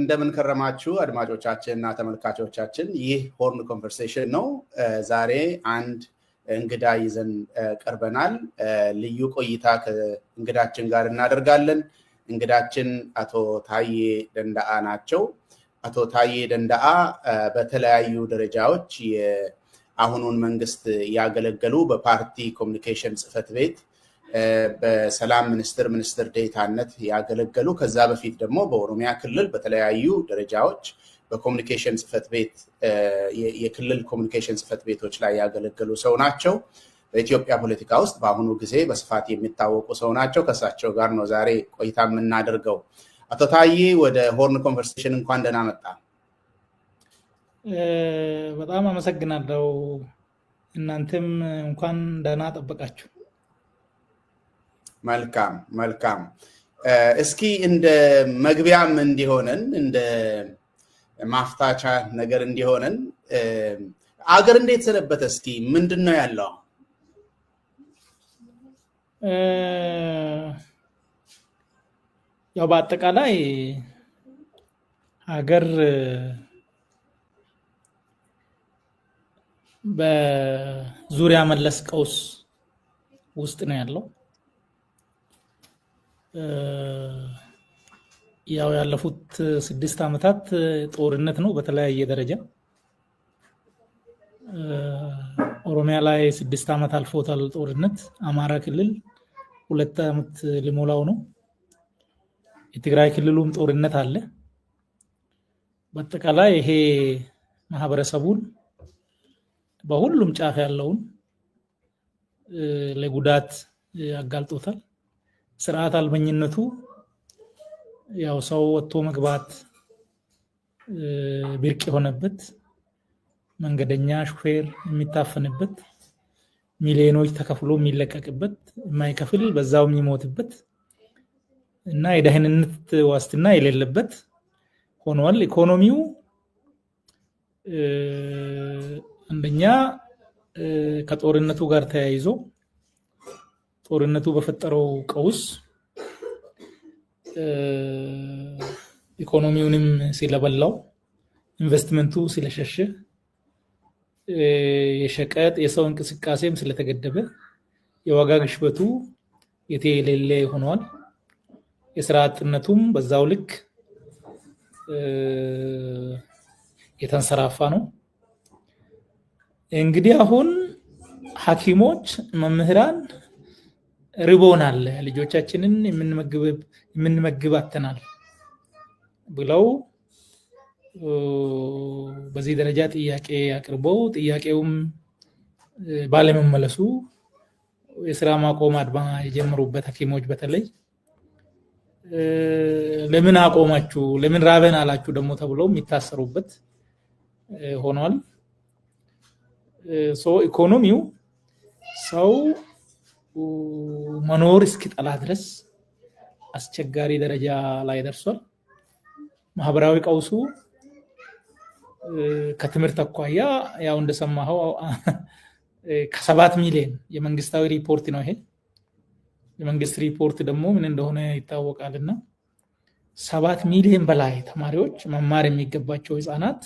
እንደምን ከረማችሁ አድማጮቻችንና ተመልካቾቻችን። ይህ ሆርን ኮንቨርሴሽን ነው። ዛሬ አንድ እንግዳ ይዘን ቀርበናል። ልዩ ቆይታ ከእንግዳችን ጋር እናደርጋለን። እንግዳችን አቶ ታዬ ደንደአ ናቸው። አቶ ታዬ ደንደአ በተለያዩ ደረጃዎች የአሁኑን መንግስት ያገለገሉ፣ በፓርቲ ኮሚኒኬሽን ጽህፈት ቤት በሰላም ሚኒስትር ዴታነት ያገለገሉ፣ ከዛ በፊት ደግሞ በኦሮሚያ ክልል በተለያዩ ደረጃዎች በኮሚኒኬሽን ጽህፈት ቤት የክልል ኮሚኒኬሽን ጽህፈት ቤቶች ላይ ያገለገሉ ሰው ናቸው። በኢትዮጵያ ፖለቲካ ውስጥ በአሁኑ ጊዜ በስፋት የሚታወቁ ሰው ናቸው። ከእሳቸው ጋር ነው ዛሬ ቆይታ የምናደርገው። አቶ ታዬ ወደ ሆርን ኮንቨርሴሽን እንኳን ደህና መጣ። በጣም አመሰግናለሁ። እናንተም እንኳን ደህና ጠበቃችሁ። መልካም። እስኪ እንደ መግቢያም እንዲሆነን እንደ ማፍታቻ ነገር እንዲሆነን አገር እንዴት ሰነበተ? እስኪ ምንድነው ያለው? ያው በአጠቃላይ ሀገር በዙሪያ መለስ ቀውስ ውስጥ ነው ያለው። ያው ያለፉት 6 ዓመታት ጦርነት ነው በተለያየ ደረጃ። ኦሮሚያ ላይ 6 ዓመት አልፎታል ጦርነት። አማራ ክልል 2 ዓመት ሊሞላው ነው። የትግራይ ክልሉም ጦርነት አለ። በአጠቃላይ ይሄ ማህበረሰቡን በሁሉም ጫፍ ያለውን ለጉዳት አጋልጦታል። ስርዓት አልበኝነቱ ያው ሰው ወጥቶ መግባት ብርቅ የሆነበት፣ መንገደኛ ሹፌር የሚታፈንበት፣ ሚሊዮኖች ተከፍሎ የሚለቀቅበት፣ የማይከፍል በዛው የሚሞትበት እና የደህንነት ዋስትና የሌለበት ሆኗል። ኢኮኖሚው አንደኛ ከጦርነቱ ጋር ተያይዞ ጦርነቱ በፈጠረው ቀውስ ኢኮኖሚውንም ሲለበላው፣ ኢንቨስትመንቱ ስለሸሸ፣ የሸቀጥ የሰው እንቅስቃሴም ስለተገደበ የዋጋ ግሽበቱ የሌለ ሆኗል። የስራ አጥነቱም በዛው ልክ የተንሰራፋ ነው። እንግዲህ አሁን ሐኪሞች፣ መምህራን ርቦናል፣ ልጆቻችንን የምንመግብ አጥተናል ብለው በዚህ ደረጃ ጥያቄ አቅርበው ጥያቄውም ባለመመለሱ የስራ ማቆም አድማ የጀመሩበት ሐኪሞች በተለይ ለምን አቆማችሁ፣ ለምን ራበን አላችሁ ደግሞ ተብለው የሚታሰሩበት ሆኗል። ኢኮኖሚው ሰው መኖር እስኪጠላ ድረስ አስቸጋሪ ደረጃ ላይ ደርሷል። ማህበራዊ ቀውሱ ከትምህርት አኳያ ያው እንደሰማኸው ከ7 ሚሊዮን የመንግስታዊ ሪፖርት ነው ይሄ። የመንግስት ሪፖርት ደግሞ ምን እንደሆነ ይታወቃልና 7 ሚሊዮን በላይ ተማሪዎች መማር የሚገባቸው ህፃናት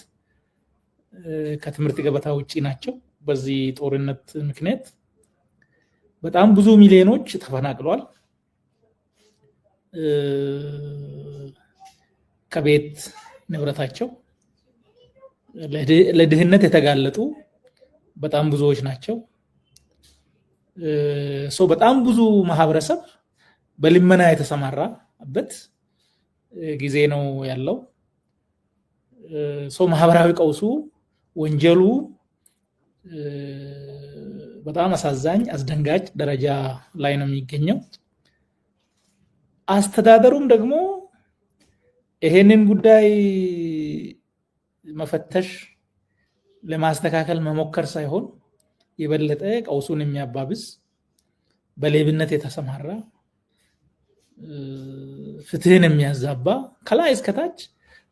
ከትምህርት ገበታ ውጪ ናቸው። በዚህ ጦርነት ምክንያት በጣም ብዙ ሚሊዮኖች ተፈናቅለዋል። ከቤት ንብረታቸው ለድህነት የተጋለጡ በጣም ብዙዎች ናቸው። በጣም ብዙ ማህበረሰብ በልመና የተሰማራበት ጊዜ ነው ያለው። ማህበራዊ ቀውሱ፣ ወንጀሉ በጣም አሳዛኝ፣ አስደንጋጭ ደረጃ ላይ ነው የሚገኘው። አስተዳደሩም ደግሞ ይሄንን ጉዳይ መፈተሽ ለማስተካከል መሞከር ሳይሆን የበለጠ ቀውሱን የሚያባብስ፣ በሌብነት የተሰማራ፣ ፍትህን የሚያዛባ፣ ከላይ እስከታች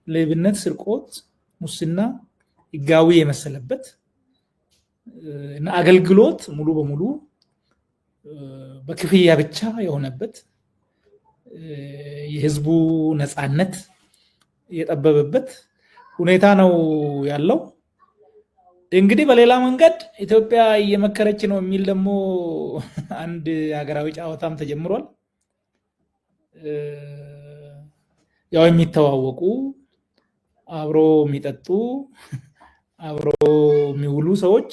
ሌብነት፣ ስርቆት፣ ሙስና ህጋዊ የመሰለበት እና አገልግሎት ሙሉ በሙሉ በክፍያ ብቻ የሆነበት፣ የህዝቡ ነፃነት የጠበበበት ሁኔታ ነው ያለው። እንግዲህ በሌላ መንገድ ኢትዮጵያ እየመከረች ነው የሚል ደግሞ አንድ ሀገራዊ ጨዋታም ተጀምሯል። ያው የሚተዋወቁ አብሮ የሚጠጡ አብሮ የሚውሉ ሰዎች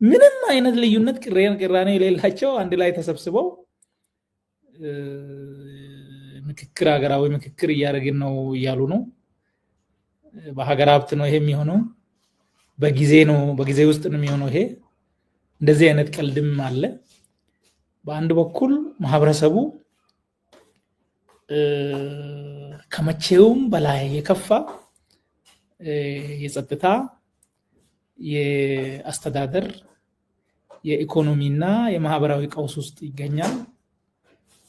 ምንም አይነት ልዩነት ቅራኔ የሌላቸው አንድ ላይ ተሰብስበው ምክክር ሀገራዊ ምክክር እያደረግን ነው እያሉ ነው። በሀገር ሀብት ነው ይሄ የሚሆነው፣ በጊዜ ውስጥ ነው የሚሆነው ይሄ። እንደዚህ አይነት ቀልድም አለ። በአንድ በኩል ማህበረሰቡ ከመቼውም በላይ የከፋ የጸጥታ፣ የአስተዳደር፣ የኢኮኖሚና የማህበራዊ ቀውስ ውስጥ ይገኛል።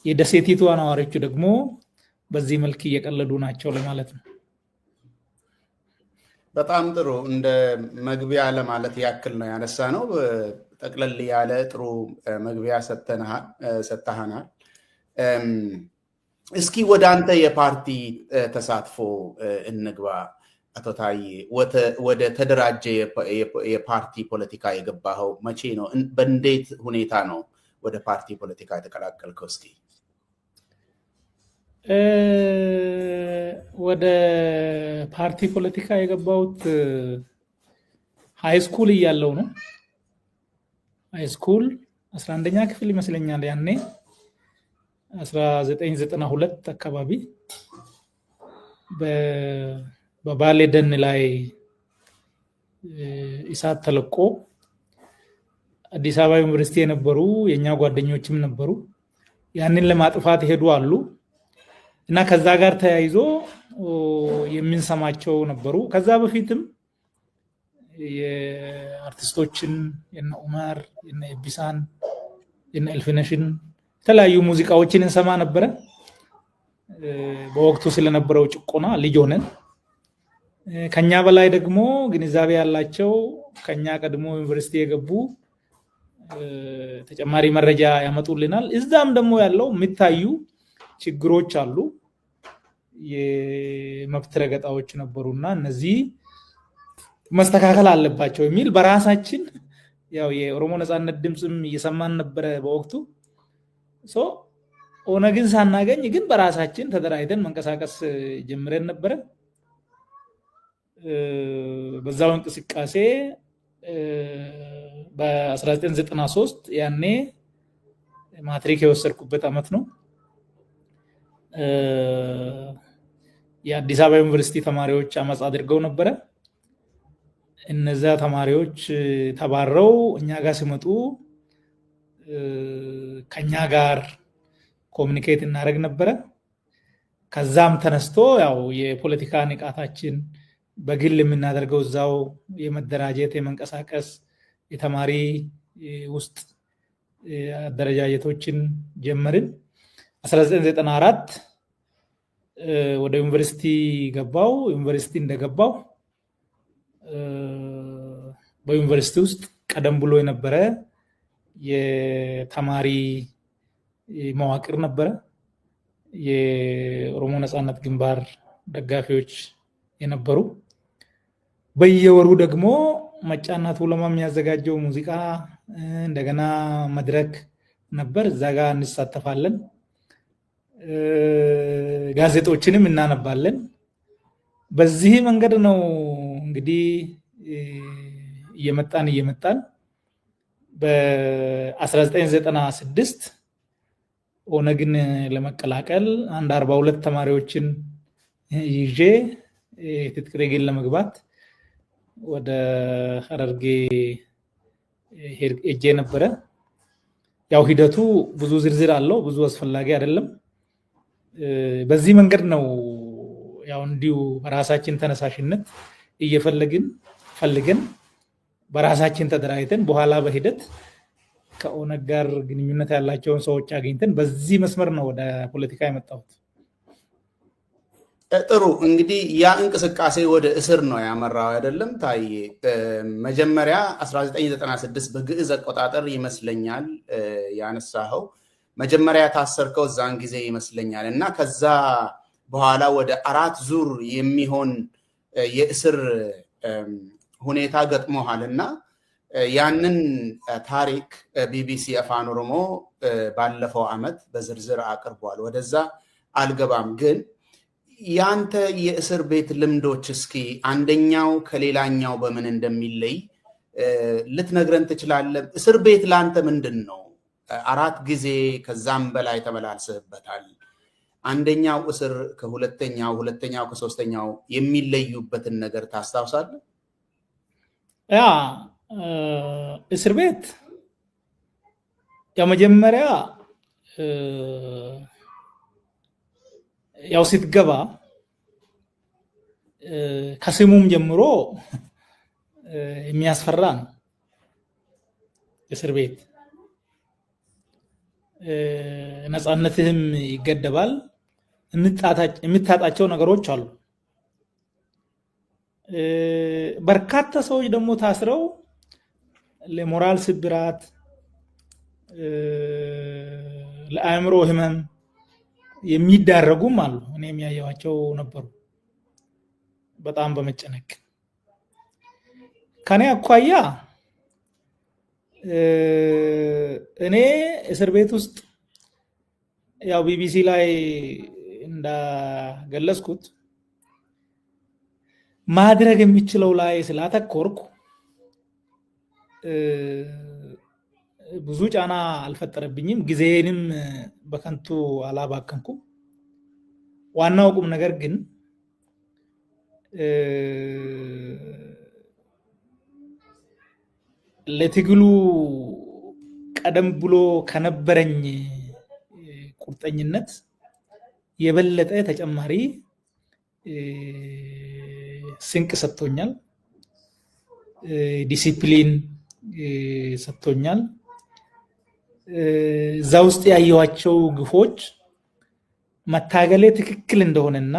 የደሴቲቷ ነዋሪዎች ደግሞ በዚህ መልክ እየቀለዱ ናቸው ለማለት ነው። በጣም ጥሩ። እንደ መግቢያ ለማለት ያክል ነው ያነሳ ነው። ጠቅለል ያለ ጥሩ መግቢያ ሰጥተሃናል። እስኪ ወደ አንተ የፓርቲ ተሳትፎ እንግባ። አቶ ታዬ ወደ ተደራጀ የፓርቲ ፖለቲካ የገባኸው መቼ ነው? በእንዴት ሁኔታ ነው ወደ ፓርቲ ፖለቲካ የተቀላቀልከው? እስኪ ወደ ፓርቲ ፖለቲካ የገባሁት ሃይስኩል እያለሁ ነው። ሃይስኩል 11ኛ ክፍል ይመስለኛል ያኔ 1992 አካባቢ በባሌ ደን ላይ እሳት ተለቆ አዲስ አበባ ዩኒቨርሲቲ የነበሩ የኛ ጓደኞችም ነበሩ። ያንን ለማጥፋት ሄዱ አሉ እና ከዛ ጋር ተያይዞ የምንሰማቸው ነበሩ። ከዛ በፊትም የአርቲስቶችን የነ ኡመር የነ ኤቢሳን የነ ኤልፍነሽን የተለያዩ ሙዚቃዎችን እንሰማ ነበረ። በወቅቱ ስለነበረው ጭቆና ልጅ ሆነን ከኛ በላይ ደግሞ ግንዛቤ ያላቸው ከኛ ቀድሞ ዩኒቨርሲቲ የገቡ ተጨማሪ መረጃ ያመጡልናል። እዛም ደግሞ ያለው የሚታዩ ችግሮች አሉ፣ የመብት ረገጣዎች ነበሩና እነዚህ መስተካከል አለባቸው የሚል በራሳችን ያው የኦሮሞ ነጻነት ድምጽም እየሰማን ነበረ በወቅቱ። ኦነግን ሳናገኝ ግን በራሳችን ተደራጅተን መንቀሳቀስ ጀምረን ነበረ። በዛው እንቅስቃሴ በ1993 ያኔ ማትሪክ የወሰድኩበት አመት ነው። የአዲስ አበባ ዩኒቨርሲቲ ተማሪዎች አመጽ አድርገው ነበረ። እነዛ ተማሪዎች ተባረው እኛ ጋር ሲመጡ ከኛ ጋር ኮሙኒኬት እናደርግ ነበረ። ከዛም ተነስቶ ያው የፖለቲካ ንቃታችን በግል የምናደርገው እዛው የመደራጀት የመንቀሳቀስ የተማሪ ውስጥ አደረጃጀቶችን ጀመርን። 1994 ወደ ዩኒቨርሲቲ ገባው። ዩኒቨርሲቲ እንደገባው በዩኒቨርሲቲ ውስጥ ቀደም ብሎ የነበረ የተማሪ መዋቅር ነበረ። የኦሮሞ ነጻነት ግንባር ደጋፊዎች የነበሩ፣ በየወሩ ደግሞ መጫና ቱለማ የሚያዘጋጀው ሙዚቃ እንደገና መድረክ ነበር። እዛ ጋር እንሳተፋለን። ጋዜጦችንም እናነባለን። በዚህ መንገድ ነው እንግዲህ እየመጣን በ1996 ኦነግን ለመቀላቀል አንድ 42 ተማሪዎችን ይዤ ትጥቅ ትግል ለመግባት ወደ ሐረርጌ ሄጄ ነበረ። ያው ሂደቱ ብዙ ዝርዝር አለው፣ ብዙ አስፈላጊ አይደለም። በዚህ መንገድ ነው ያው እንዲሁ በራሳችን ተነሳሽነት ፈልገን በራሳችን ተደራጅተን በኋላ በሂደት ከኦነግ ጋር ግንኙነት ያላቸውን ሰዎች አግኝተን በዚህ መስመር ነው ወደ ፖለቲካ የመጣሁት። ጥሩ። እንግዲህ ያ እንቅስቃሴ ወደ እስር ነው ያመራው አይደለም ታዬ? መጀመሪያ 1996 በግዕዝ አቆጣጠር ይመስለኛል ያነሳኸው። መጀመሪያ ታሰርከው እዛን ጊዜ ይመስለኛል እና ከዛ በኋላ ወደ 4 ዙር የሚሆን የእስር ሁኔታ ገጥሞሃልና ያንን ታሪክ ቢቢሲ አፋን ኦሮሞ ባለፈው አመት በዝርዝር አቅርቧል። ወደዛ አልገባም። ግን ያንተ የእስር ቤት ልምዶች እስኪ አንደኛው ከሌላኛው በምን እንደሚለይ ልትነግረን ትችላለህ? እስር ቤት ላንተ ምንድን ነው? 4 ጊዜ ከዛም በላይ ተመላልሰህበታል። አንደኛው እስር ከሁለተኛው፣ ሁለተኛው ከሶስተኛው የሚለዩበትን ነገር ታስታውሳለህ? ያ እስር ቤት መጀመሪያ ያው ስትገባ ከስሙም ጀምሮ የሚያስፈራ ነው። እስር ቤት ነፃነትህም ይገደባል። የምታጣቸው ነገሮች አሉ። በርካታ ሰዎች ደግሞ ታስረው ለሞራል ስብራት፣ ለአእምሮ ህመም የሚዳረጉም አሉ። እኔ የሚያየዋቸው ነበሩ። በጣም በመጨነቅ ከኔ አኳያ እኔ እስር ቤት ውስጥ ያው ቢቢሲ ላይ እንዳገለጽኩት ማድረግ የሚችለው ላይ ስላተኮርኩ ብዙ ጫና አልፈጠረብኝም። ጊዜንም በከንቱ አላባከንኩም። ዋናው ቁም ነገር ግን ለትግሉ ቀደም ብሎ ከነበረኝ ቁርጠኝነት የበለጠ ተጨማሪ ስንቅ ሰጥቶኛል። ዲሲፕሊን ሰጥቶኛል። እዛ ውስጥ ያየኋቸው ግፎች መታገሌ ትክክል እንደሆነና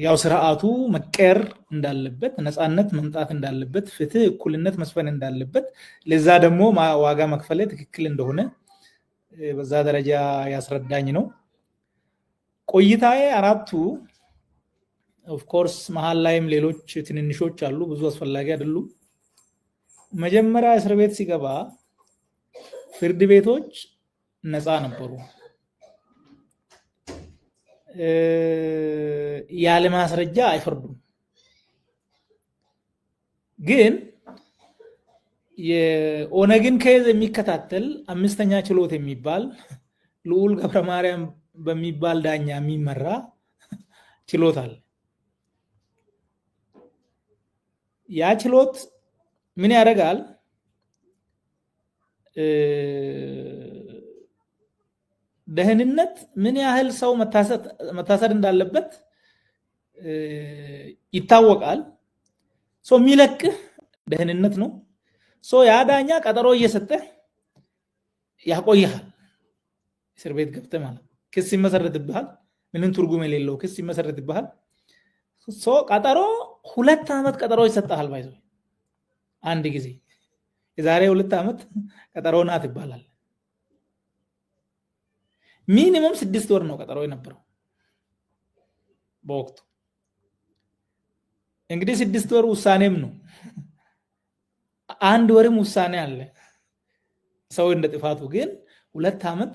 ያው ስርዓቱ መቀየር እንዳለበት፣ ነፃነት መምጣት እንዳለበት፣ ፍትህ፣ እኩልነት መስፈን እንዳለበት፣ ለዛ ደግሞ ዋጋ መክፈሌ ትክክል እንደሆነ በዛ ደረጃ ያስረዳኝ ነው። ቆይታዬ 4ቱ ኦፍኮርስ መሀል ላይም ሌሎች ትንንሾች አሉ፣ ብዙ አስፈላጊ አይደሉም። መጀመሪያ እስር ቤት ሲገባ ፍርድ ቤቶች ነፃ ነበሩ። ያለ ማስረጃ አይፈርዱም። ግን የኦነግን ኬዝ የሚከታተል 5ኛ ችሎት የሚባል ልዑል ገብረ ማርያም በሚባል ዳኛ የሚመራ ችሎት አለ። ያ ችሎት ምን ያደርጋል? ደህንነት ምን ያህል ሰው መታሰር እንዳለበት ይታወቃል። ሰው የሚለቅህ ደህንነት ነው። ሰው ያ ዳኛ ቀጠሮ እየሰጠ ያቆይሃል። እስር ቤት ገብተህ ማለት ክስ ይመሰረትብሃል። ምንም ትርጉም የሌለው ክስ ይመሰረትብሃል። ሰው ቀጠሮ 2 ዓመት ቀጠሮ ይሰጣል። ባይዞ አንድ ጊዜ የዛሬ 2 ዓመት ቀጠሮ ናት ይባላል። ሚኒመም 6 ወር ነው ቀጠሮ የነበረው በወቅቱ። እንግዲህ 6 ወር ውሳኔም ነው፣ 1 ወርም ውሳኔ አለ። ሰው እንደ ጥፋቱ ግን 2 ዓመት፣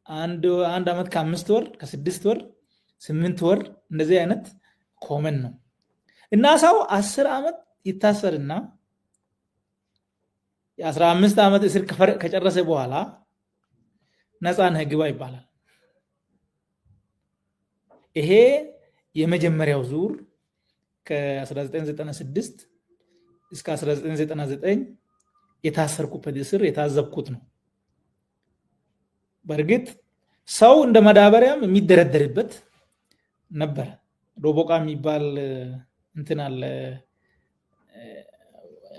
1 ዓመት ከ5 ወር፣ ከ6 ወር፣ 8 ወር እንደዚህ አይነት ኮመን ነው እና ሰው 10 ዓመት ይታሰርና የ15 ዓመት እስር ከጨረሰ በኋላ ነፃ ነህ ግባ ይባላል። ይሄ የመጀመሪያው ዙር ከ1996 እስከ 1999 የታሰርኩበት እስር የታዘብኩት ነው። በእርግጥ ሰው እንደ መዳበሪያም የሚደረደርበት ነበር። ዶቦቃ የሚባል እንትን አለ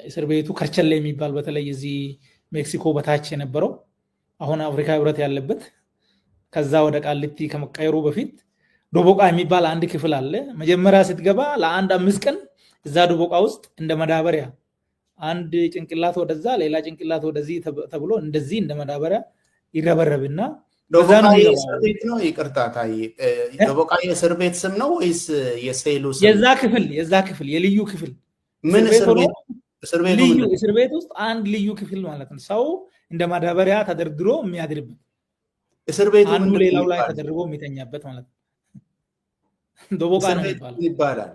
እስር ቤቱ፣ ከርቸሌ የሚባል በተለይ እዚህ ሜክሲኮ በታች የነበረው አሁን አፍሪካ ህብረት ያለበት፣ ከዛ ወደ ቃሊቲ ከመቀየሩ በፊት ዶቦቃ የሚባል አንድ ክፍል አለ። መጀመሪያ ስትገባ ለአንድ 5 ቀን እዛ ዶቦቃ ውስጥ እንደ መዳበሪያ አንድ ጭንቅላት ወደዛ ሌላ ጭንቅላት ወደዚህ ተብሎ እንደዚህ እንደ መዳበሪያ ይረበረብና ዶቦቃይ እስር ቤት ነው? ይቅርታ ታይ፣ ዶቦቃይ እስር ቤት ስም ነው ወይስ የሴሉ ስም? የዛ ክፍል የልዩ ክፍል ምን እስር ቤት? እስር ቤት ውስጥ አንድ ልዩ ክፍል ማለት ነው። ሰው እንደ ማዳበሪያ ተደርድሮ የሚያድርበት እስር ቤቱ አንዱ ሌላው ላይ ተደርጎ የሚተኛበት ማለት ነው። ዶቦቃ ነው ይባላል።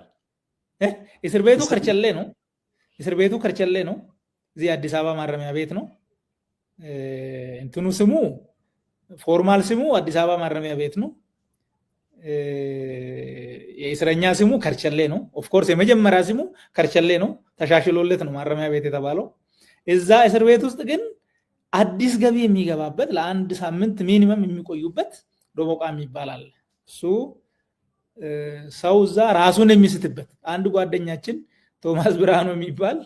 እስር ቤቱ ከርቸሌ ነው። እስር ቤቱ ከርቸሌ ነው። እዚህ አዲስ አበባ ማረሚያ ቤት ነው። እንትኑ ስሙ ፎርማል ስሙ አዲስ አበባ ማረሚያ ቤት ነው። የእስረኛ ስሙ ከርቸሌ ነው። ኦፍ ኮርስ የመጀመሪያ ስሙ ከርቸሌ ነው። ተሻሽሎለት ነው ማረሚያ ቤት የተባለው። እዛ እስር ቤት ውስጥ ግን አዲስ ገቢ የሚገባበት ለአንድ ሳምንት ሚኒመም የሚቆዩበት ዶቦቃም ይባላል። እሱ ሰው እዛ ራሱን የሚስትበት አንድ ጓደኛችን ቶማስ ብርሃኑ የሚባል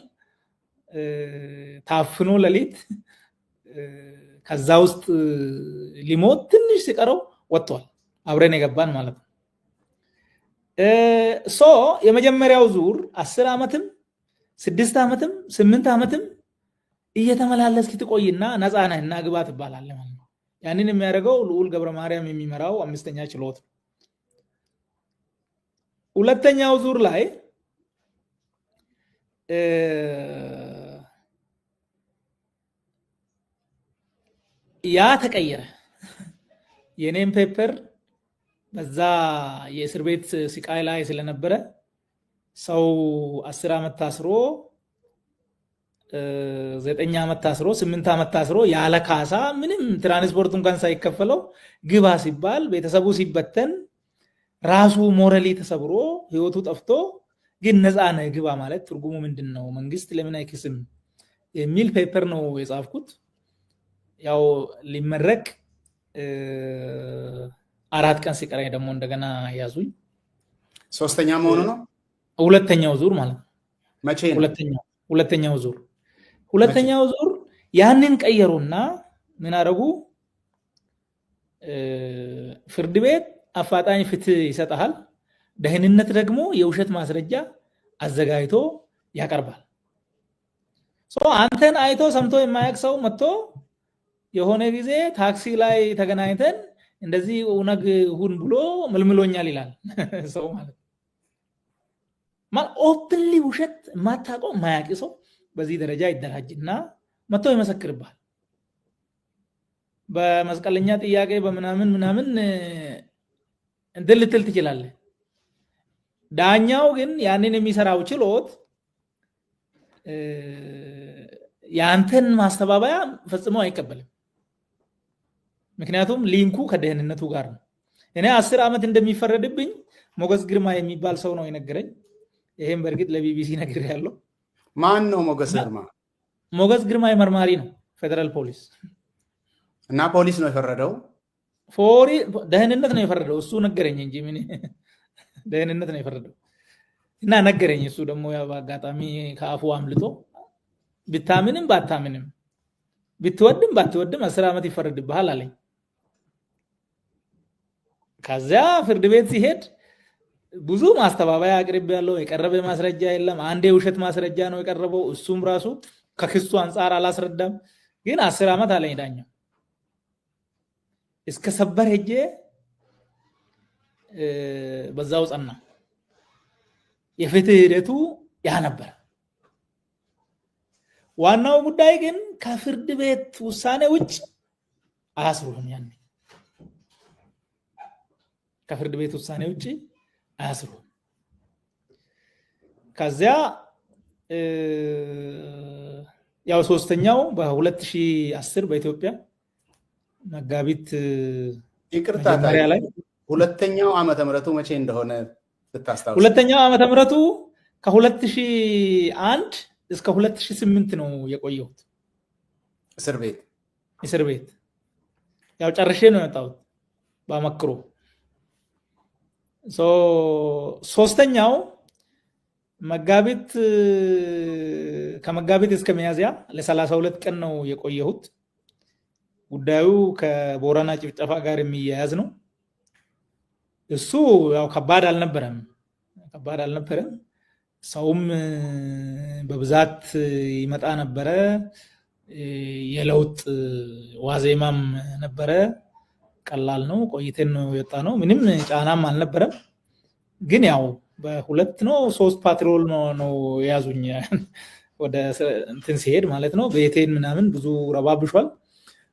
ታፍኖ ሌሊት ከዛ ውስጥ ሊሞት ትንሽ ሲቀረው ወጥቷል። አብረን የገባን ማለት ነው። የመጀመሪያው ዙር 10 ዓመትም 6 ዓመትም 8 ዓመትም እየተመላለስክ ትቆይና ነፃ ነህ እና ግባ ትባላለህ ማለት ነው። ያንን የሚያደርገው ልዑል ገብረ ማርያም የሚመራው 5ኛ ችሎት። ሁለተኛው ዙር ላይ ያ ተቀየረ። የኔም ፔፐር በዛ የእስር ቤት ስቃይ ላይ ስለነበረ ሰው 10 ዓመት ታስሮ 9 ዓመት ታስሮ 8 ዓመት ታስሮ ያለ ካሳ ምንም ትራንስፖርት እንኳን ሳይከፈለው ግባ ሲባል ቤተሰቡ ሲበተን ራሱ ሞራሊ ተሰብሮ ህይወቱ ጠፍቶ ግን ነፃ ነህ ግባ ማለት ትርጉሙ ምንድነው? መንግስት ለምን አይክስም የሚል ፔፐር ነው የጻፍኩት። ያው ሊመረቅ 4 ቀን ሲቀረኝ ደግሞ እንደገና ያዙኝ። ሶስተኛ መሆኑ ነው። ሁለተኛው ዙር ማለት ነው። መቼ ነው? ሁለተኛው ዙር ያንን ቀየሩና ምን አደረጉ? ፍርድ ቤት አፋጣኝ ፍትህ ይሰጣል። ደህንነት ደግሞ የውሸት ማስረጃ አዘጋጅቶ ያቀርባል። አንተን አይቶ ሰምቶ የማያውቅ ሰው መጥቶ የሆነ ጊዜ ታክሲ ላይ ተገናኝተን እንደዚህ ኡነግ ሁን ብሎ መልምሎኛል ይላል ሰው ማለት ኦፕንሊ ውሸት ማታውቀው ማያውቅ ሰው በዚህ ደረጃ ይደራጅና መጥቶ ይመሰክርባል። በመስቀለኛ ጥያቄ በምናምን እንትን ልትል ትችላለህ። ዳኛው ግን ያንን የሚሰራው ችሎት ያንተን ማስተባበያ ፈጽሞ አይቀበልም። ምክንያቱም ሊንኩ ከደህንነቱ ጋር ነው። እኔ 10 ዓመት እንደሚፈረድብኝ ሞገስ ግርማ የሚባል ሰው ነው የነገረኝ። ይሄን በእርግጥ ለቢቢሲ ነግሬያለሁ። ማን ነው ሞገስ ግርማ? ሞገስ ግርማ መርማሪ ነው ፌደራል ፖሊስ እና ፖሊስ ነው የፈረደው። ደህንነት ነው የፈረደው። እሱ ነገረኝ እንጂ ምን ደህንነት ነው የፈረደው እና ነገረኝ። እሱ ደግሞ በአጋጣሚ ከአፉ አምልጦ ብታምንም ባታምንም ብትወድም ባትወድም 10 ዓመት ይፈረድብሃል አለኝ። ከዚያ ፍርድ ቤት ሲሄድ ብዙ ማስተባበያ አቅርብ ያለው የቀረበ ማስረጃ የለም። አንዴ ውሸት ማስረጃ ነው የቀረበው። እሱም ራሱ ከክሱ አንጻር አላስረዳም። ግን 10 ዓመት አለኝ ዳኛው። እስከ ሰበር ሄጄ በዛው ጸና። የፍትህ ሂደቱ ያ ነበር። ዋናው ጉዳይ ግን ከፍርድ ቤት ውሳኔ ውጭ አያስሩህም። ያኔ ከፍርድ ቤት ውሳኔ ውጭ አያስሩህም። ከዚያ ያው ሶስተኛው በ2010 በኢትዮጵያ መጋቢት መጀመሪያ ላይ ሁለተኛው ዓመተ ምህረቱ መቼ እንደሆነ ብታስታውስ። ሁለተኛው ዓመተ ምህረቱ ከ2001 እስከ 2008 ነው የቆየሁት እስር ቤት። ያው ጨርሼ ነው የወጣሁት በአመክሮ። ሶስተኛው ከመጋቢት እስከ ሚያዝያ ለ32 ቀን ነው የቆየሁት። ጉዳዩ ከቦረና ጭፍጨፋ ጋር የሚያያዝ ነው። እሱ ያው ከባድ አልነበረም። ሰውም በብዛት ይመጣ ነበረ። የለውጥ ዋዜማም ነበረ። ቀላል ነው። ቆይተን ነው የወጣ ነው። ምንም ጫናም አልነበረም። ግን ያው በሁለት ነው 3 ፓትሮል ነው የያዙኝ ወደ እንትን ሲሄድ ማለት ነው። ቤቴን ምናምን ብዙ ረባብሿል።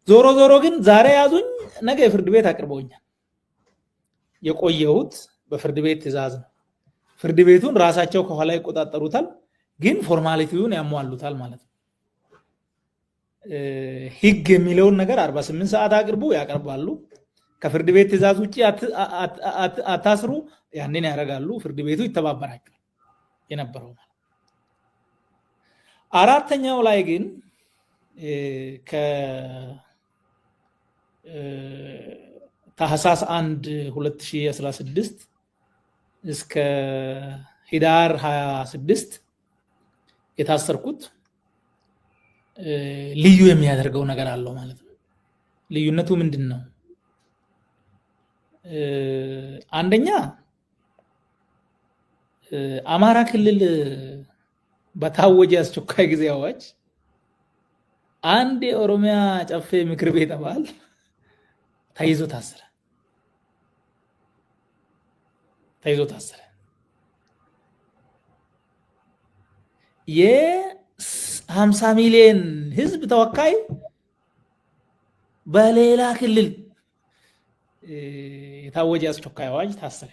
ዞሮ ዞሮ ግን ዛሬ ያዙኝ፣ ነገ ፍርድ ቤት አቅርበውኛል። የቆየሁት በፍርድ ቤት ትዕዛዝ ነው። ፍርድ ቤቱን ራሳቸው ከኋላ ይቆጣጠሩታል፣ ግን ፎርማሊቲውን ያሟሉታል ማለት ነው። ህግ የሚለውን ነገር 48 ሰዓት አቅርቡ ያቀርባሉ። ከፍርድ ቤት ትዕዛዝ ውጪ አታስሩ፣ ያንን ያደርጋሉ። ፍርድ ቤቱ ይተባበራቸዋል የነበረው ማለት። አራተኛው ላይ ግን ከታህሳስ 1 2016 እስከ ህዳር 26 የታሰርኩት ልዩ የሚያደርገው ነገር አለው ማለት ነው። ልዩነቱ ምንድን ነው? አንደኛ አማራ ክልል በታወጀ አስቸኳይ ጊዜ አዋጅ አንድ የኦሮሚያ ጨፌ ምክር ቤት አባል ተይዞ ታሰረ። የ50 ሚሊዮን ህዝብ ተወካይ በሌላ ክልል የታወጀ አስቸኳይ አዋጅ ታሰረ።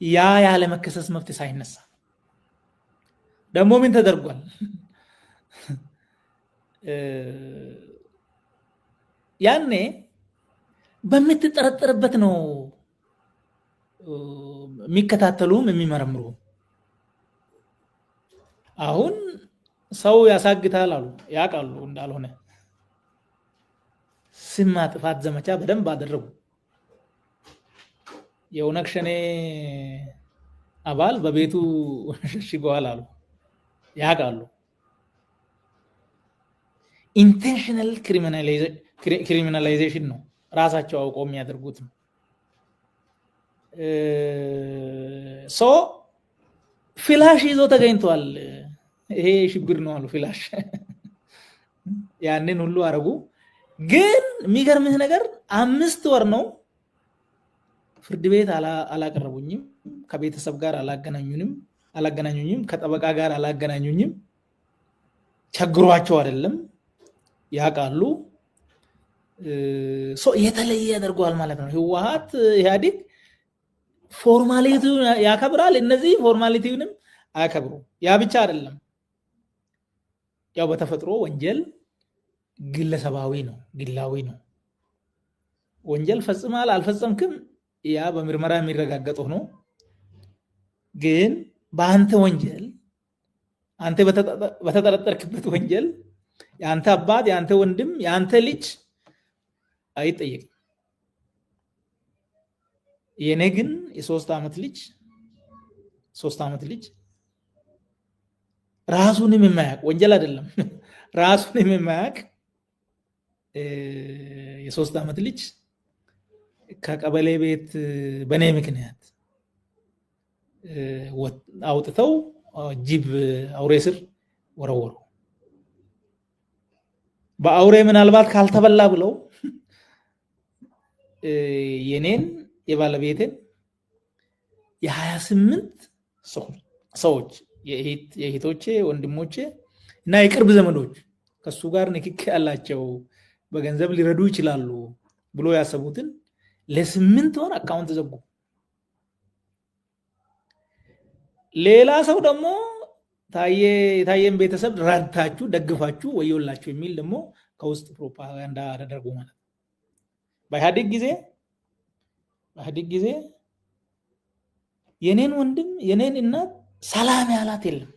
ያ ያለ መከሰስ መብት ሳይነሳ ደግሞ ምን ተደርጓል? ያኔ በምትጠረጠርበት ነው የሚከታተሉም የሚመረምሩ። አሁን ሰው ያሳግታል አሉ፣ ያውቃሉ እንዳልሆነ። ስም ማጥፋት ዘመቻ በደንብ አደረጉ። የኦነግ ሸኔ አባል በቤቱ ሸሽገዋል አሉ፣ ያውቃሉ። ኢንቴንሽናል ክሪሚናላይዜሽን ነው፣ ራሳቸው አውቀው የሚያደርጉት ነው። ፍላሽ ይዞ ተገኝቷል። ይሄ ሽብር ነው አሉ፣ ፍላሽ። ያንን ሁሉ አረጉ። ግን የሚገርምህ ነገር 5 ወር ነው ፍርድ ቤት አላቀረቡኝም፣ ከቤተሰብ ጋር አላገናኙኝም፣ ከጠበቃ ጋር አላገናኙኝም። ቸግሯቸው አይደለም፣ ያውቃሉ። የተለየ ያደርገዋል ማለት ነው። ህወሓት ኢህአዴግ ፎርማሊቲውን ያከብራል፣ እነዚህ ፎርማሊቲውንም አያከብሩ። ያ ብቻ አይደለም፣ ያው በተፈጥሮ ወንጀል ግለሰባዊ ነው፣ ግላዊ ነው። ወንጀል ፈጽማል አልፈጸምክም ያ በምርመራ የሚረጋገጠው ነው። ግን በአንተ ወንጀል፣ አንተ በተጠረጠርክበት ወንጀል የአንተ አባት፣ የአንተ ወንድም፣ የአንተ ልጅ አይጠየቅም። የኔ ግን የ3 ዓመት ልጅ ራሱንም የማያውቅ ወንጀል አይደለም፣ ራሱንም የማያውቅ የ3 ዓመት ልጅ ከቀበሌ ቤት በኔ ምክንያት አውጥተው ጅብ አውሬ ስር ወረወሩ። በአውሬ ምናልባት ካልተበላ ብለው የኔን የባለቤቴን የ28 ሰዎች የእህቶቼ ወንድሞቼ እና የቅርብ ዘመዶች ከሱ ጋር ንክኪ ያላቸው በገንዘብ ሊረዱ ይችላሉ ብሎ ያሰቡትን ለ8 ወር አካውንት ዘጉ። ሌላ ሰው ደግሞ ታየን ቤተሰብ ረድታችሁ ደግፋችሁ ወዮላችሁ የሚል ደግሞ ከውስጥ ፕሮፓጋንዳ አደረጉ ማለት ነው። በኢህአዴግ ጊዜ የኔን ወንድም የኔን እናት ሰላም ያላት የለም፣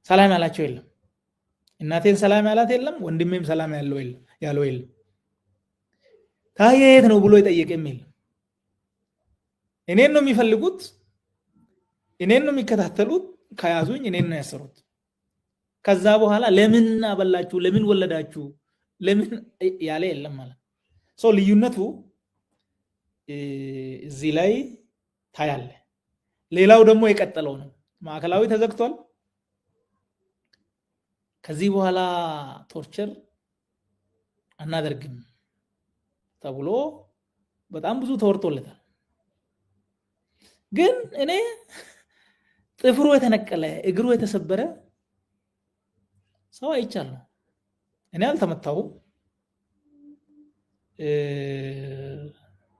ሰላም ያላቸው የለም። እናቴን ሰላም ያላት የለም፣ ወንድሜም ሰላም ያለው የለም። ታየ የት ነው ብሎ የጠየቀም የለም። እኔን ነው የሚፈልጉት፣ እኔን ነው የሚከታተሉት። ከያዙኝ እኔን ነው ያሰሩት። ከዛ በኋላ ለምን አበላችሁ፣ ለምን ወለዳችሁ፣ ለምን ያለ የለም ማለት ነው። ልዩነቱ እዚህ ላይ ታያለ። ሌላው ደግሞ የቀጠለው ነው። ማዕከላዊ ተዘግቷል። ከዚህ በኋላ ቶርቸር አናደርግም ተብሎ በጣም ብዙ ተወርቶለታል። ግን እኔ ጥፍሩ የተነቀለ እግሩ የተሰበረ ሰው አይቻለሁ። እኔ አልተመታሁም፣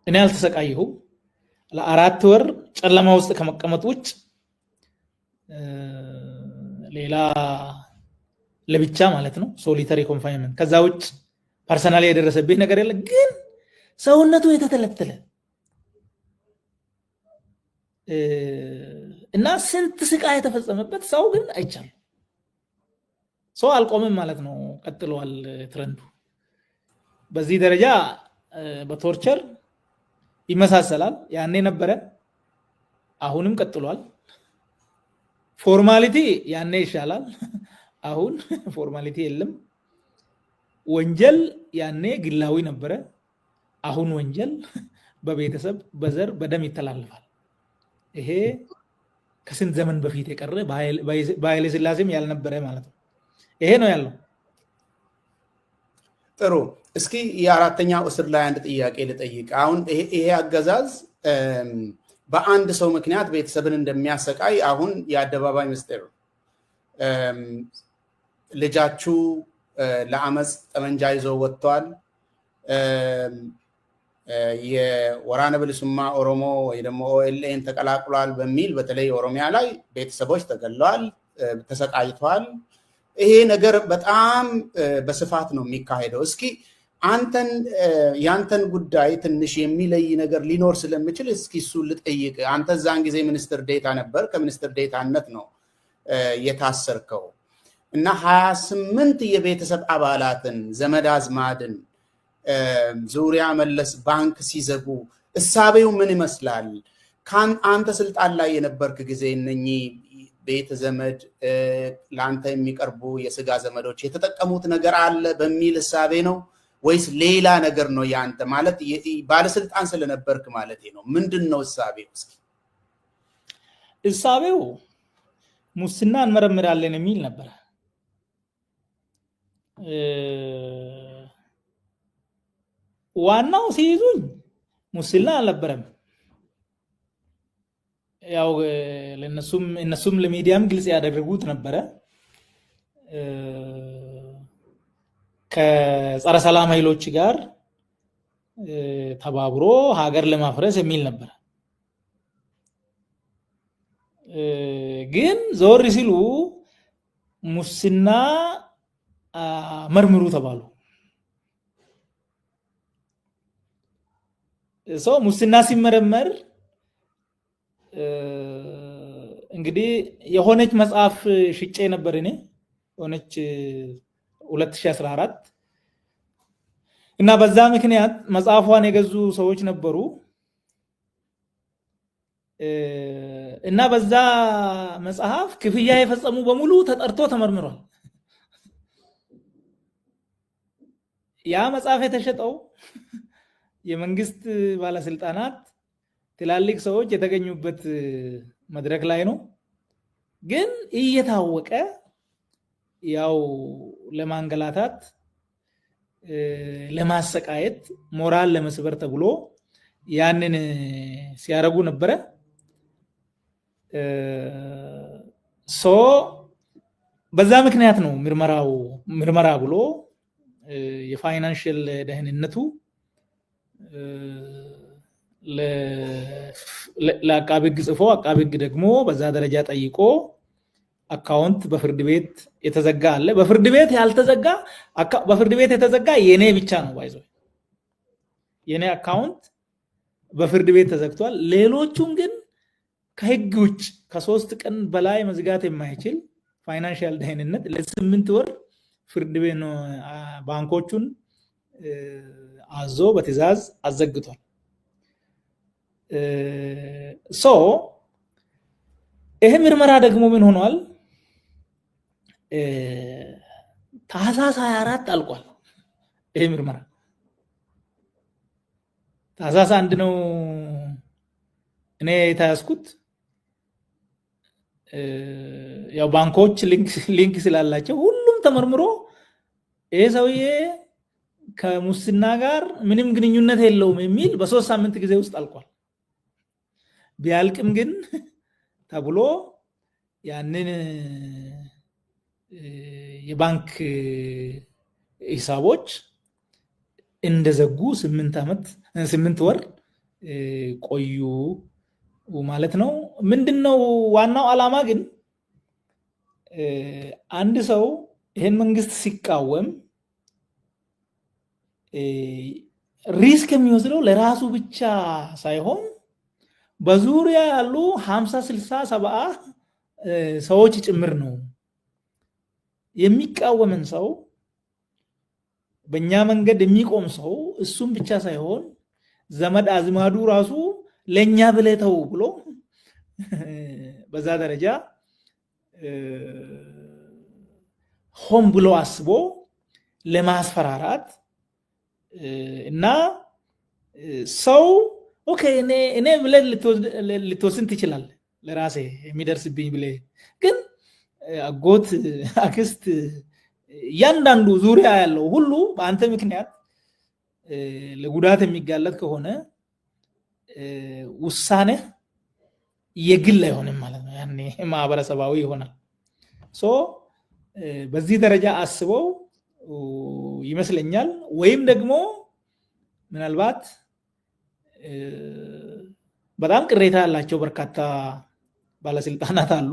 እኔ አልተሰቃየሁም። ለ4 ወር ጨለማ ውስጥ ከመቀመጥ ውጭ ሌላ ለብቻ ማለት ነው ሶሊተሪ ኮንፋይንመንት፣ ከዛ ውጭ ፐርሰናሊ የደረሰብኝ ነገር የለ። ግን ሰውነቱ የተተለተለ እና ስንት ስቃይ የተፈጸመበት ሰው ግን አይቻልም። ሰው አልቆምም ማለት ነው፣ ቀጥሏል ትረንዱ። በዚህ ደረጃ በቶርቸር ይመሳሰላል። ያኔ ነበረ፣ አሁንም ቀጥሏል። ፎርማሊቲ ያኔ ይሻላል፣ አሁን ፎርማሊቲ የለም። ወንጀል ያኔ ግላዊ ነበረ፣ አሁን ወንጀል በቤተሰብ በዘር በደም ይተላለፋል። ይሄ ከስንት ዘመን በፊት የቀረ በኃይለ ሥላሴም ያልነበረ ማለት ነው። ይሄ ነው ያለው። ጥሩ። እስኪ የአራተኛው እስር ላይ አንድ ጥያቄ ልጠይቅ። አሁን ይሄ አገዛዝ በአንድ ሰው ምክንያት ቤተሰብን እንደሚያሰቃይ አሁን የአደባባይ ምስጢር ነው። ልጃችሁ ለአመፅ ጠመንጃ ይዞ ወጥቷል፣ የወራነ ብልሱማ ኦሮሞ ወይ ደግሞ ኦኤልኤን ተቀላቅሏል በሚል በተለይ ኦሮሚያ ላይ ቤተሰቦች ተገለዋል፣ ተሰቃይተዋል። ይሄ ነገር በጣም በስፋት ነው የሚካሄደው። እስኪ ያንተን ጉዳይ ትንሽ የሚለይ ነገር ሊኖር ስለምችል እስኪ እሱ ልጠይቅ። አንተ እዛን ጊዜ ሚኒስትር ዴታ ነበር፣ ከሚኒስትር ዴታነት ነው የታሰርከው እና 28 የቤተሰብ አባላትን ዘመድ አዝማድን ዙሪያ መለስ ባንክ ሲዘጉ እሳቤው ምን ይመስላል? አንተ ስልጣን ላይ የነበርክ ጊዜ እነኚህ ቤተ ዘመድ ለአንተ የሚቀርቡ የስጋ ዘመዶች የተጠቀሙት ነገር አለ በሚል እሳቤ ነው ወይስ ሌላ ነገር ነው? ያንተ ማለት ባለስልጣን ስለነበርክ ማለት ነው። ምንድን ነው እሳቤው? እስኪ እሳቤው ሙስና እንመረምራለን የሚል ነበር። ዋናው ሲይዙኝ ሙስና አልነበረም። ያው እነሱም ለሚዲያም ግልጽ ያደረጉት ነበረ። ከጸረ ሰላም ኃይሎች ጋር ተባብሮ ሀገር ለማፍረስ የሚል ነበር። ግን ዞር ሲሉ ሙስና መርምሩ ተባሉ። ሰው ሙስና ሲመረመር እንግዲህ የሆነች መጽሐፍ ሽጬ ነበር እኔ የሆነች 2014 እና በዛ ምክንያት መጽሐፏን የገዙ ሰዎች ነበሩ እና በዛ መጽሐፍ ክፍያ የፈጸሙ በሙሉ ተጠርቶ ተመርምሯል። ያ መጽሐፍ የተሸጠው የመንግስት ባለስልጣናት ትላልቅ ሰዎች የተገኙበት መድረክ ላይ ነው። ግን እየታወቀ ያው ለማንገላታት፣ ለማሰቃየት፣ ሞራል ለመስበር ተብሎ ያንን ሲያረጉ ነበረ። በዛ ምክንያት ነው ምርመራ ብሎ የፋይናንሽል ደህንነቱ ለአቃቤ ሕግ ጽፎ አቃቤ ሕግ ደግሞ በዛ ደረጃ ጠይቆ አካውንት በፍርድ ቤት የተዘጋ አለ። በፍርድ ቤት ያልተዘጋ በፍርድ ቤት የተዘጋ የኔ ብቻ ነው። ባይዘው የኔ አካውንት በፍርድ ቤት ተዘግቷል። ሌሎቹም ግን ከህግ ውጭ ከ3 ቀን በላይ መዝጋት የማይችል ፋይናንሻል ደህንነት ለ8 ወር ፍርድ ቤት ነው ባንኮቹን አዞ በትዕዛዝ አዘግቷል። ይሄ ምርመራ ደግሞ ምን ሆኗል? ታህሳስ 24 አልቋል። ይሄ ምርመራ ታህሳስ 1 ነው እኔ የተያዝኩት። ያው ባንኮች ሊንክ ስላላቸው ሁሉም ተመርምሮ ይሄ ሰውዬ ከሙስና ጋር ምንም ግንኙነት የለውም የሚል በ3 ሳምንት ጊዜ ውስጥ አልቋል። ቢያልቅም ግን ተብሎ ያንን የባንክ ሂሳቦች እንደዘጉ 8 ወር ቆዩ ማለት ነው። ምንድነው ዋናው ዓላማ ግን አንድ ሰው ይሄን መንግስት ሲቃወም ሪስክ የሚወስደው ለራሱ ብቻ ሳይሆን በዙሪያ ያሉ 50 60 70 ሰዎች ጭምር ነው። የሚቃወምን ሰው በእኛ መንገድ የሚቆም ሰው እሱም ብቻ ሳይሆን ዘመድ አዝማዱ ራሱ ለኛ ብለተው ብሎ በዛ ደረጃ ሆም ብሎ አስቦ ለማስፈራራት እና ሰው ኦኬ እኔ ብለህ ልትወስን ትችላለህ ለራሴ የሚደርስብኝ ብለህ ግን አጎት አክስት ያንዳንዱ ዙሪያ ያለው ሁሉ በአንተ ምክንያት ለጉዳት የሚጋለጥ ከሆነ ውሳኔ የግል አይሆንም ማለት ነው። ያኔ ማህበረሰባዊ ይሆናል። በዚህ ደረጃ አስበው ይመስለኛል። ወይም ደግሞ ምናልባት በጣም ቅሬታ ያላቸው በርካታ ባለስልጣናት አሉ።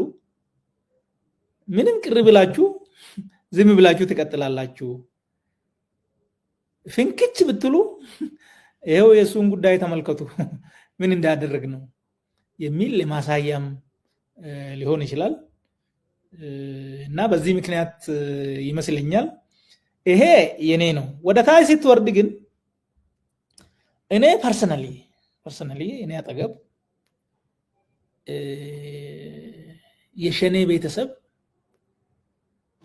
ምንም ቅር ብላችሁ ዝም ብላችሁ ትቀጥላላችሁ፣ ፍንክች ብትሉ ይሄው የሱን ጉዳይ ተመልከቱ ምን እንዳደረግ ነው የሚል ለማሳያም ሊሆን ይችላል። እና በዚህ ምክንያት ይመስለኛል ይሄ የኔ ነው። ወደ ታች ስትወርድ ግን እኔ ፐርሰናሊ እኔ አጠገብ የሸኔ ቤተሰብ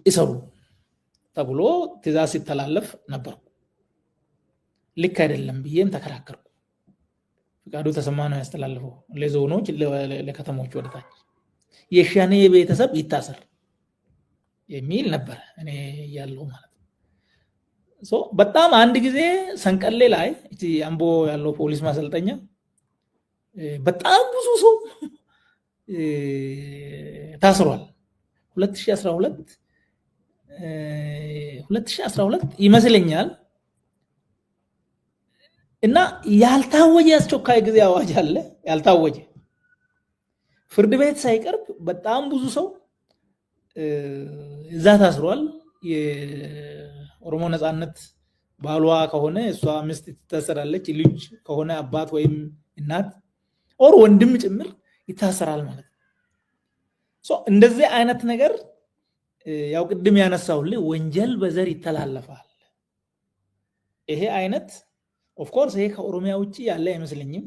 ይሰሩ ተብሎ ትዕዛዝ ሲተላለፍ ነበር። ልክ አይደለም ብዬም ተከራከርኩ። ፍቃዱ ተሰማ ነው ያስተላልፈው ለዞኖች ለከተሞች ወደታች የሸኔ ቤተሰብ ይታሰር የሚል ነበር እኔ ያለው ማለት ነው። በጣም አንድ ጊዜ ሰንቀሌ ላይ እቲ አምቦ ያለው ፖሊስ ማሰልጠኛ በጣም ብዙ ሰው ታስሯል። 2012 ይመስለኛል። እና ያልታወጀ አስቸኳይ ጊዜ አዋጅ አለ። ያልታወጀ ፍርድ ቤት ሳይቀርብ በጣም ብዙ ሰው እዛ ታስሯል። የኦሮሞ ነፃነት ባሏ ከሆነ እሷ ሚስት ትታሰራለች፣ ልጅ ከሆነ አባት ወይም እናት ኦር ወንድም ጭምር ይታሰራል ማለት ነው። እንደዚህ አይነት ነገር ያው ቅድም ያነሳውልህ ወንጀል በዘር ይተላለፋል። ይሄ አይነት ኦፍ ኮርስ ይሄ ከኦሮሚያ ውጪ ያለ አይመስለኝም።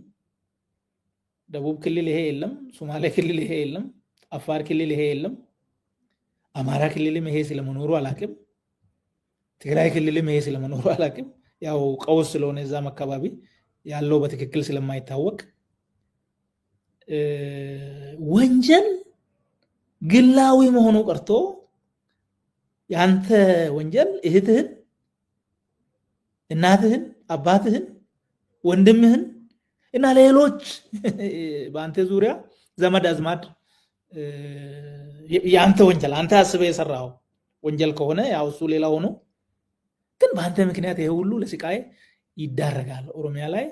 ደቡብ ክልል ይሄ የለም፣ ሶማሌ ክልል ይሄ የለም፣ አፋር ክልል ይሄ የለም፣ አማራ ክልልም ይሄ ስለመኖሩ አላቅም፣ ትግራይ ክልልም ይሄ ስለመኖሩ አላቅም። ያው ቀውስ ስለሆነ እዛም አካባቢ ያለው በትክክል ስለማይታወቅ ወንጀል ግላዊ መሆኑ ቀርቶ ያንተ ወንጀል እህትህን፣ እናትህን፣ አባትህን፣ ወንድምህን እና ሌሎች በአንተ ዙሪያ ዘመድ አዝማድ ያንተ ወንጀል አንተ አስበህ የሰራው ወንጀል ከሆነ ያው እሱ ሌላ ሆኖ ግን በአንተ ምክንያት ይሄ ሁሉ ለስቃይ ይዳረጋል። ኦሮሚያ ላይ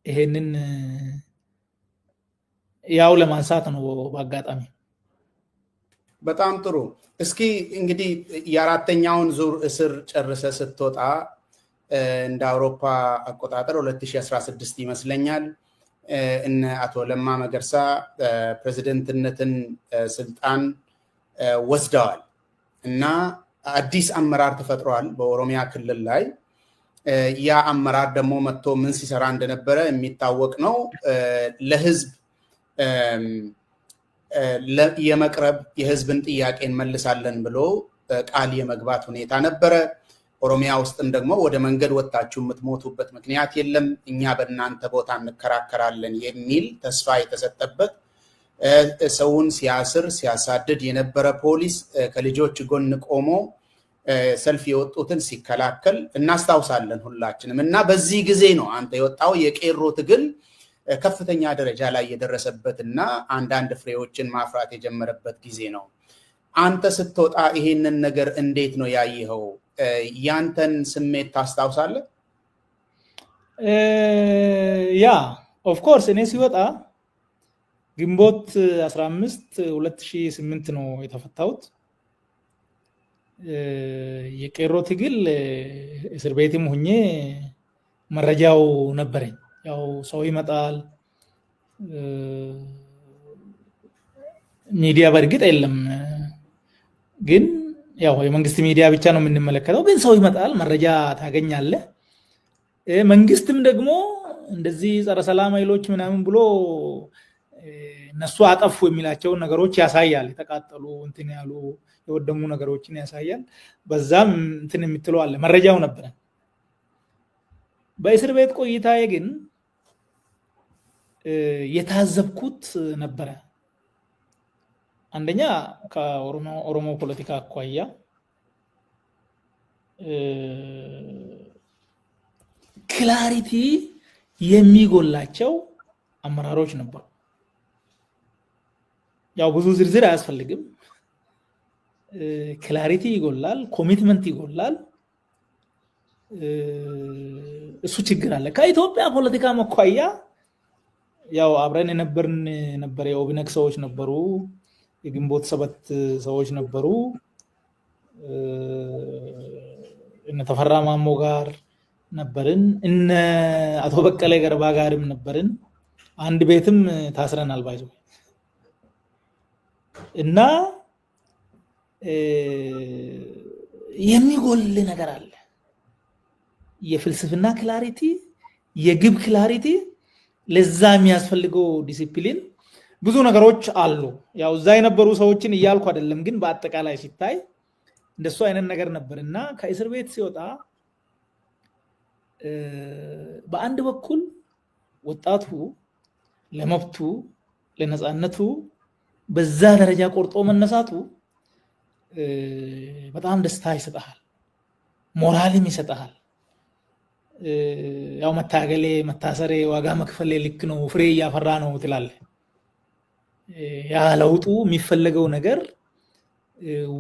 ይሄንን ያው ለማንሳት ነው በአጋጣሚ። በጣም ጥሩ። እስኪ እንግዲህ የአራተኛውን ዙር እስር ጨርሰ ስትወጣ እንደ አውሮፓ አቆጣጠር 2016 ይመስለኛል እነ አቶ ለማ መገርሳ ፕሬዝደንትነትን ስልጣን ወስደዋል እና አዲስ አመራር ተፈጥሯል በኦሮሚያ ክልል ላይ። ያ አመራር ደግሞ መጥቶ ምን ሲሰራ እንደነበረ የሚታወቅ ነው። ለህዝብ የመቅረብ የህዝብን ጥያቄ እንመልሳለን ብሎ ቃል የመግባት ሁኔታ ነበረ። ኦሮሚያ ውስጥም ደግሞ ወደ መንገድ ወጣችሁ የምትሞቱበት ምክንያት የለም፣ እኛ በእናንተ ቦታ እንከራከራለን የሚል ተስፋ የተሰጠበት ሰውን ሲያስር ሲያሳድድ የነበረ ፖሊስ ከልጆች ጎን ቆሞ ሰልፍ የወጡትን ሲከላከል እናስታውሳለን ሁላችንም። እና በዚህ ጊዜ ነው አንተ የወጣው የቄሮ ትግል ከፍተኛ ደረጃ ላይ የደረሰበትና አንዳንድ ፍሬዎችን ማፍራት የጀመረበት ጊዜ ነው። አንተ ስትወጣ ይሄንን ነገር እንዴት ነው ያየኸው? ያንተን ስሜት ታስታውሳለህ? ያ ኦፍ ኮርስ እኔ ሲወጣ ግንቦት 15 2008 ነው የተፈታሁት። የቄሮ ትግል እስር ቤትም ሆኜ መረጃው ነበረኝ። ያው ሰው ይመጣል፣ ሚዲያ በእርግጥ የለም፣ ግን ያው የመንግስት ሚዲያ ብቻ ነው የምንመለከተው። ግን ሰው ይመጣል፣ መረጃ ታገኛለህ። መንግስትም ደግሞ እንደዚህ ጸረ ሰላም ኃይሎች ምናምን ብሎ እነሱ አጠፉ የሚላቸውን ነገሮች ያሳያል። የተቃጠሉ እንትን ያሉ የወደሙ ነገሮችን ያሳያል። በዛም እንትን የምትለው አለ፣ መረጃው ነበረ። በእስር ቤት ቆይታዬ ግን የታዘብኩት ነበረ። አንደኛ ከኦሮሞ ፖለቲካ አኳያ ክላሪቲ የሚጎላቸው አመራሮች ነበሩ። ያው ብዙ ዝርዝር አያስፈልግም። ክላሪቲ ይጎላል፣ ኮሚትመንት ይጎላል። እሱ ችግር አለ። ከኢትዮጵያ ፖለቲካ አኳያ ያው አብረን ነበር። የኦብነግ ሰዎች ነበሩ፣ የግንቦት ሰባት ሰዎች ነበሩ፣ እነ ተፈራ ማሞ ጋር ነበርን፣ እነ አቶ በቀለ ገርባ ጋርም ነበርን። አንድ ቤትም ታስረናል ባይዘው እና የሚጎል ነገር አለ። የፍልስፍና ክላሪቲ፣ የግብ ክላሪቲ፣ ለዛ የሚያስፈልገው ዲሲፕሊን፣ ብዙ ነገሮች አሉ። ያው እዛ የነበሩ ሰዎችን እያልኩ አይደለም፣ ግን በአጠቃላይ ሲታይ እንደሱ አይነት ነገር ነበር እና ከእስር ቤት ሲወጣ በአንድ በኩል ወጣቱ ለመብቱ ለነፃነቱ በዛ ደረጃ ቆርጦ መነሳቱ በጣም ደስታ ይሰጣል፣ ሞራልም ይሰጣል። ያው መታገሌ መታሰሬ ዋጋ መክፈሌ ልክ ነው፣ ፍሬ እያፈራ ነው ትላለህ። ያ ለውጡ የሚፈለገው ነገር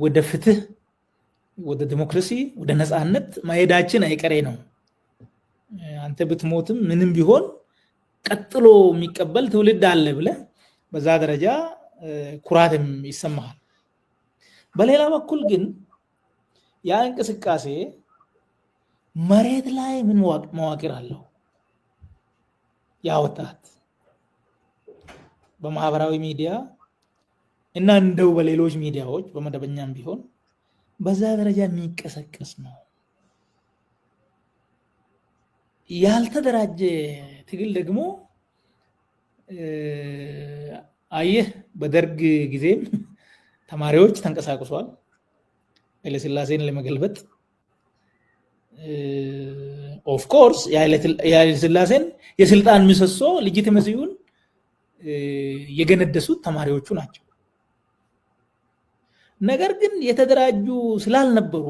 ወደ ፍትህ፣ ወደ ዲሞክራሲ፣ ወደ ነፃነት መሄዳችን አይቀሬ ነው። አንተ ብትሞትም ምንም ቢሆን ቀጥሎ የሚቀበል ትውልድ አለ ብለህ በዛ ደረጃ ኩራትም ይሰማሃል። በሌላ በኩል ግን ያ እንቅስቃሴ መሬት ላይ ምን መዋቅር አለው? ያ ወጣት በማህበራዊ ሚዲያ እና እንደው በሌሎች ሚዲያዎች በመደበኛም ቢሆን በዛ ደረጃ የሚቀሰቀስ ነው። ያልተደራጀ ትግል ደግሞ አየህ፣ በደርግ ጊዜም ተማሪዎች ተንቀሳቅሷል ኃይለሥላሴን ለመገልበጥ። ኦፍ ኮርስ የኃይለሥላሴን የስልጣን ምሰሶ ሌጂቲመሲውን የገነደሱት ተማሪዎቹ ናቸው። ነገር ግን የተደራጁ ስላልነበሩ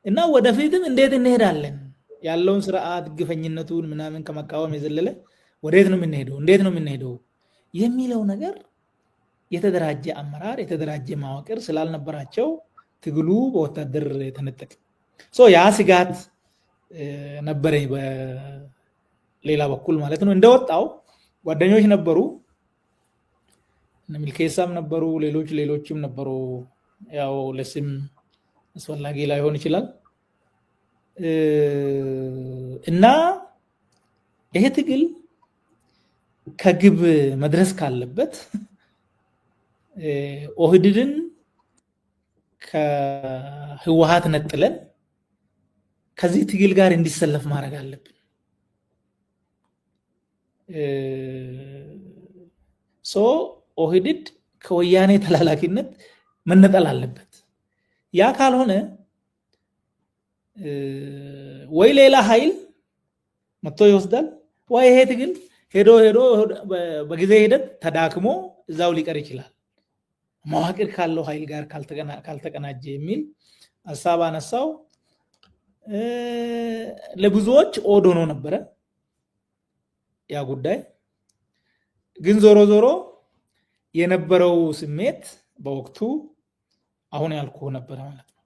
እና ወደፊትም እንዴት እንሄዳለን ያለውን ስርዓት ግፈኝነቱን ምናምን ከመቃወም የዘለለ ወዴት ነው የምንሄደው፣ እንዴት ነው የምንሄደው የሚለው ነገር የተደራጀ አመራር የተደራጀ ማዋቅር ስላልነበራቸው ትግሉ በወታደር ተነጠቀ። ያ ስጋት ነበረ በሌላ በኩል ማለት ነው። እንደወጣው ጓደኞች ነበሩ፣ ሚልኬሳም ነበሩ፣ ሌሎችም ነበሩ። ያው ለስም አስፈላጊ ላይሆን ይችላል እና ይሄ ትግል ከግብ መድረስ ካለበት ኦህዴድን ከህወሓት ነጥለን ከዚህ ትግል ጋር እንዲሰለፍ ማድረግ አለብን። ኦህዴድ ከወያኔ ተላላኪነት መነጠል አለበት። ያ ካልሆነ ወይ ሌላ ኃይል መጥቶ ይወስዳል፣ ወይ ይሄ ትግል ሄዶ በጊዜ ሂደት ተዳክሞ እዛው ሊቀር ይችላል። መዋቅር ካለው ኃይል ጋር ካልተቀናጀ የሚል ሐሳብ አነሳው። ለብዙዎች ኦድ ሆኖ ነበረ ያ ጉዳይ። ግን ዞሮ ዞሮ የነበረው ስሜት በወቅቱ አሁን ያልኩ ነበር ማለት ነው።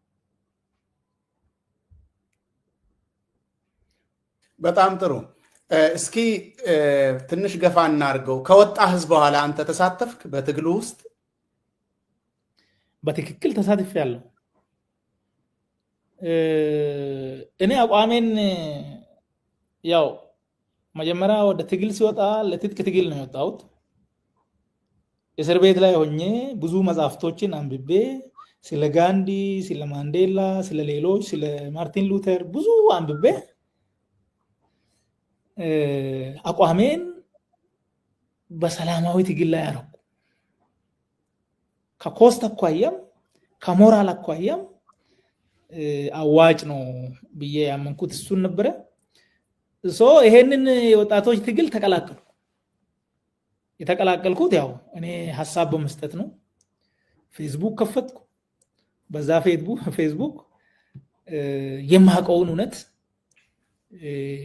በጣም ጥሩ። እስኪ ትንሽ ገፋ እናርገው። ከወጣህስ በኋላ አንተ ተሳተፍክ በትግሉ ውስጥ? በትክክል ተሳትፌያለሁ። እኔ አቋሜን ያው መጀመሪያ ወደ ትግል ሲወጣ ለትጥቅ ትግል ነው የወጣሁት። እስር ቤት ላይ ሆኜ ብዙ መጽሐፍቶችን አንብቤ ስለ ጋንዲ፣ ስለ ማንዴላ፣ ስለ ሌሎች፣ ስለ ማርቲን ሉተር ብዙ አንብቤ አቋሜን በሰላማዊ ትግል ላይ አረኩ። ከኮስት አኳያም ከሞራል አኳያም አዋጭ ነው ብዬ ያመንኩት እሱን ነበረ። ይሄንን የወጣቶች ትግል ተቀላቀሉ። የተቀላቀልኩት ያው እኔ ሐሳብ በመስጠት ነው። ፌስቡክ ከፈትኩ። በዛ ፌስቡክ የማውቀውን እውነት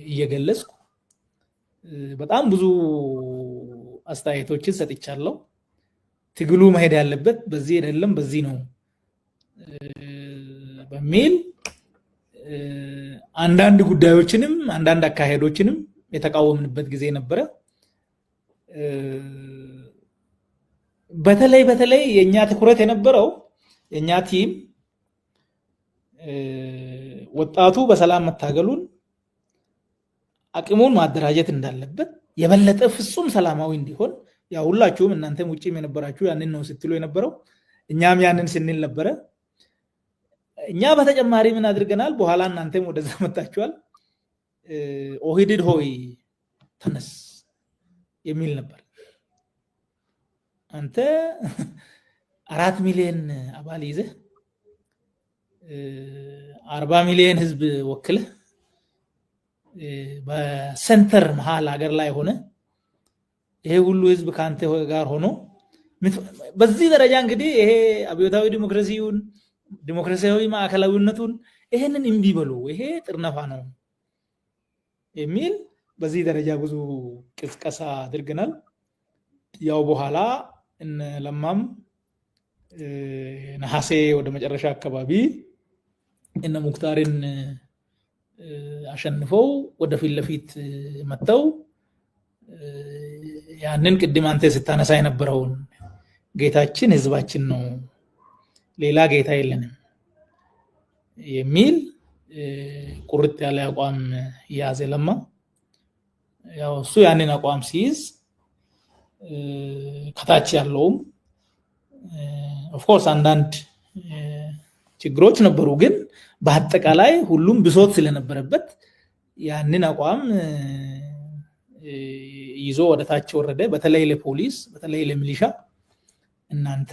እየገለጽኩ በጣም ብዙ አስተያየቶችን ሰጥቻለሁ። ትግሉ መሄድ ያለበት በዚህ አይደለም በዚህ ነው በሚል አንዳንድ ጉዳዮችንም አንዳንድ አካሄዶችንም የተቃወምንበት ጊዜ ነበረ። በተለይ የኛ ትኩረት የነበረው የኛ ቲም ወጣቱ በሰላም መታገሉን አቅሙን ማደራጀት እንዳለበት የበለጠ ፍጹም ሰላማዊ እንዲሆን ያው ሁላችሁም እናንተም ውጪም የነበራችሁ ያንን ነው ስትሉ የነበረው፣ እኛም ያንን ስንል ነበረ። እኛ በተጨማሪ ምን አድርገናል? በኋላ እናንተም ወደዛ መጣችኋል። ኦህዴድ ሆይ ተነስ የሚል ነበር። አንተ 4 ሚሊዮን አባል ይዘህ 40 ሚሊዮን ህዝብ ወክለህ በሰንተር መሃል ሀገር ላይ ሆነ ይሄ ሁሉ ህዝብ ካንተ ጋር ሆኖ በዚህ ደረጃ እንግዲህ ይሄ አብዮታዊ ዲሞክራሲያዊ ማዕከላዊነቱን ይሄንን እምቢ በሉ፣ ይሄ ጥርነፋ ነው የሚል በዚህ ደረጃ ብዙ ቅስቀሳ አድርገናል። ያው በኋላ እነ ለማም ነሐሴ ወደ መጨረሻ አካባቢ እነ ሙክታርን አሸንፈው ወደ ፊት ለፊት መጥተው ያንን ቅድም አንተ ስታነሳ የነበረውን ጌታችን ህዝባችን ነው፣ ሌላ ጌታ የለንም የሚል ቁርጥ ያለ አቋም ያዘ ለማ። ያው እሱ ያንን አቋም ሲይዝ ከታች ያለውም ኦፍ ኮርስ አንዳንድ ችግሮች ነበሩ፣ ግን በአጠቃላይ ሁሉም ብሶት ስለነበረበት ያንን አቋም ይዞ ወደ ታች ወረደ። በተለይ ለፖሊስ፣ በተለይ ለሚሊሻ እናንተ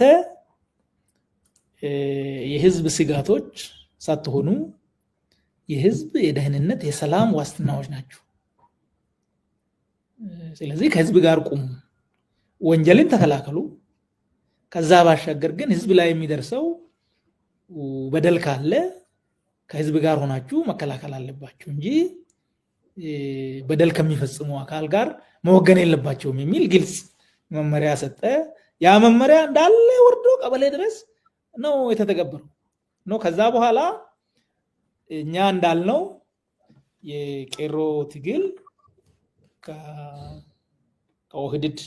የህዝብ ስጋቶች ሳትሆኑ የህዝብ የደህንነት የሰላም ዋስትናዎች ናቸው። ስለዚህ ከህዝብ ጋር ቁሙ፣ ወንጀልን ተከላከሉ። ከዛ ባሻገር ግን ህዝብ ላይ የሚደርሰው በደል ካለ ከህዝብ ጋር ሆናችሁ መከላከል አለባችሁ እንጂ በደል ከሚፈጽሙ አካል ጋር መወገን የለባቸውም የሚል ግልጽ መመሪያ ሰጠ። ያ መመሪያ እንዳለ ወርዶ ቀበሌ ድረስ ነው የተተገበረው ነው። ከዛ በኋላ እኛ እንዳልነው የቄሮ ትግል ከኦህዴድ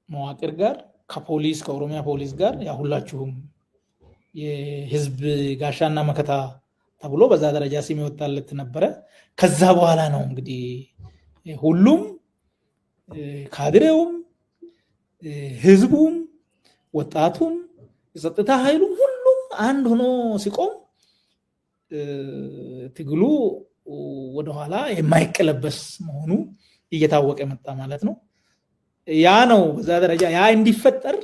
መዋቅር ጋር ከፖሊስ ከኦሮሚያ ፖሊስ ጋር ያ ሁላችሁም የህዝብ ጋሻና መከታ ተብሎ በዛ ደረጃ ስም ይወጣለት ነበረ። ከዛ በኋላ ነው እንግዲህ ሁሉም ካድሬውም ህዝቡም ወጣቱም የጸጥታ ኃይሉም ሁሉም አንድ ሆኖ ሲቆም ትግሉ ወደኋላ የማይቀለበስ መሆኑ እየታወቀ መጣ ማለት ነው። ያ ነው በዛ ደረጃ ያ እንዲፈጠር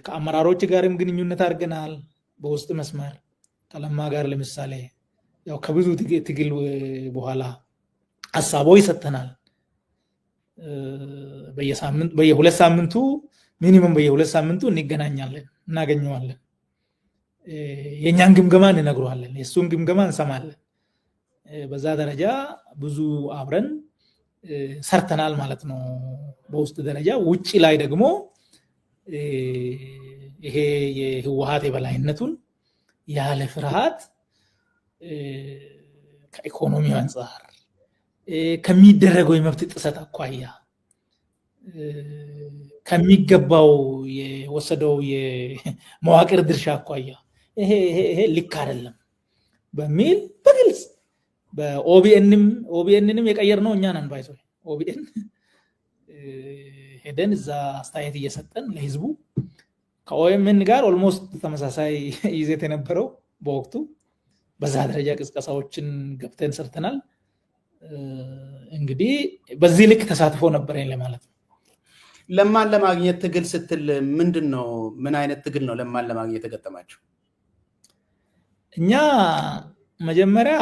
ከአመራሮች ጋርም ግንኙነት አድርገናል። በውስጥ መስመር ከለማ ጋር ለምሳሌ ያው ከብዙ ትግል በኋላ ሐሳቦች ሰጥተናል። በየሁለት ሳምንቱ ሚኒመም በየሁለት ሳምንቱ እንገናኛለን እናገኘዋለን የኛን ግምገማ እንነግረዋለን የሱን ግምገማ እንሰማለን በዛ ደረጃ ብዙ አብረን ሰርተናል ማለት ነው በውስጥ ደረጃ ውጪ ላይ ደግሞ ይሄ የህወሓት የበላይነቱን ያለ ፍርሃት ከኢኮኖሚው አንፃር ከሚደረገው የመብት ጥሰት አኳያ ከሚገባው የወሰደው የመዋቅር ድርሻ አኳያ ይሄ ልክ አይደለም በሚል በግልጽ በኦቢኤንንም የቀየርነው እኛ ነን ባይሶ ኦቢኤን ሄደን እዛ አስተያየት እየሰጠን ለህዝቡ ከኦኤምኤን ጋር ኦልሞስት ተመሳሳይ ይዘት የነበረው በወቅቱ በዛ ደረጃ ቅስቀሳዎችን ገብተን ሰርተናል እንግዲህ በዚህ ልክ ተሳትፎ ነበረኝ ለማለት ነው ለማን ለማግኘት ትግል ስትል ምንድነው ምን አይነት ትግል ነው ለማን ለማግኘት ተገጠማችሁ እኛ መጀመሪያ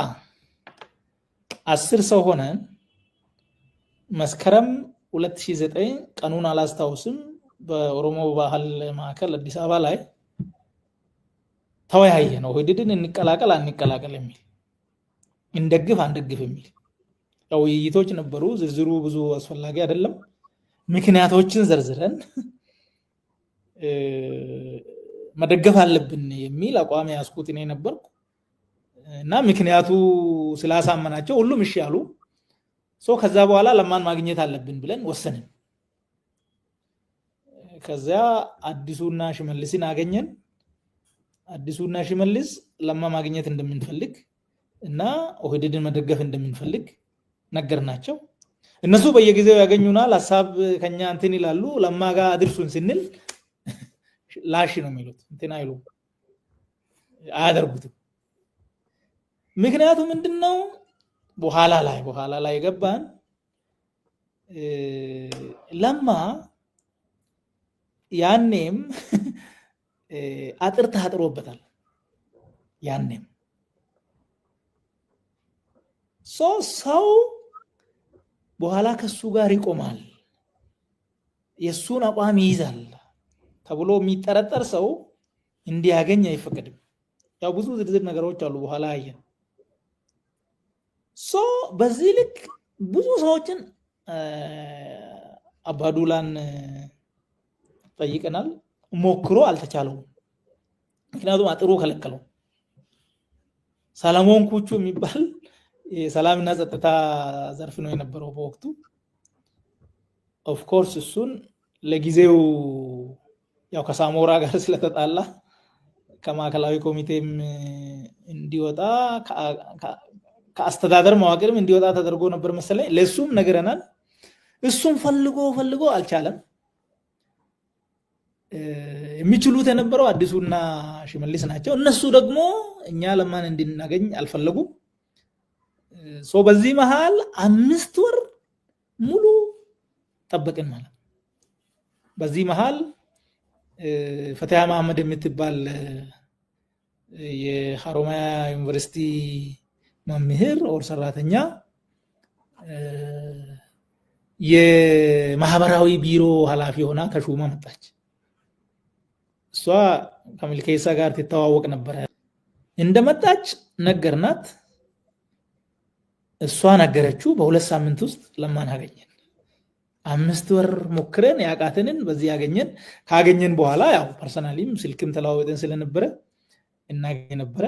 10 ሰው ሆነን መስከረም 2009 ቀኑን አላስታውስም በኦሮሞ ባህል ማዕከል አዲስ አበባ ላይ ተወያየ ነው ኦህዴድን እንቀላቀል አንቀላቀል የሚል እንደግፍ አንደግፍ የሚል ያው ውይይቶች ነበሩ ዝርዝሩ ብዙ አስፈላጊ አይደለም ምክንያቶችን ዘርዝረን መደገፍ አለብን የሚል አቋም ያስኩት እኔ ነበርኩ እና ምክንያቱ ስላሳመናቸው ሁሉም እሺ ያሉ ከዛ በኋላ ለማን ማግኘት አለብን ብለን ወሰንን ከዛ አዲሱና ሽመልስን አገኘን አዲሱና ሽመልስ ለማ ማግኘት እንደምንፈልግ እና ኦህዴድን መደገፍ እንደምንፈልግ ነገርናቸው እነሱ በየጊዜው ያገኙናል ሐሳብ ከኛ እንትን ይላሉ ለማ ጋር አድርሱን ስንል ላሽ ነው የሚሉት እንትን አይሉ አያደርጉትም ምክንያቱ ምንድነው በኋላ ላይ ገባን ለማ ያኔም አጥር ታጥሮበታል ያኔም ሰው በኋላ ከሱ ጋር ይቆማል የሱን አቋም ይይዛል ተብሎ የሚጠረጠር ሰው እንዲያገኝ አይፈቀድም ያው ብዙ ዝርዝር ነገሮች አሉ በኋላ አየን በዚህ ልክ ብዙ ሰዎችን አባዱላን ጠይቀናል ሞክሮ አልተቻለውም ምክንያቱም አጥሩ ከለከለው ሰለሞን ኩቹ የሚባል የሰላምና ጸጥታ ዘርፍ ነው የነበረው በወቅቱ ኦፍ ኮርስ እሱን ለጊዜው ያው ከሳሞራ ጋር ስለተጣላ ከማዕከላዊ ኮሚቴም እንዲወጣ ከአስተዳደር መዋቅርም እንዲወጣ ተደርጎ ነበር መሰለኝ ለሱም ነገረናል እሱም ፈልጎ አልቻለም የሚችሉት የነበረው አዲሱና ሽመልስ ናቸው እነሱ ደግሞ እኛ ለማን እንድናገኝ አልፈለጉ በዚህ መሃል 5 ወር ሙሉ ጠበቅን ማለት በዚህ መሃል ፈቲያ መሐመድ የምትባል የሐሮማያ ዩኒቨርሲቲ መምህር ኦር ሰራተኛ የማህበራዊ ቢሮ ኃላፊ ሆና ተሹማ መጣች እሷ ከሚልኬሳ ጋር ተተዋወቅ ነበር እንደመጣች ነገርናት እሷ ነገረችው በሁለት ሳምንት ውስጥ ለማን አገኘን 5 ወር ሞክረን ያቃተንን በዚህ ያገኘን ካገኘን በኋላ ያው ፐርሰናሊም ስልክም ተላወጠን ስለነበረ እናገኝ ነበር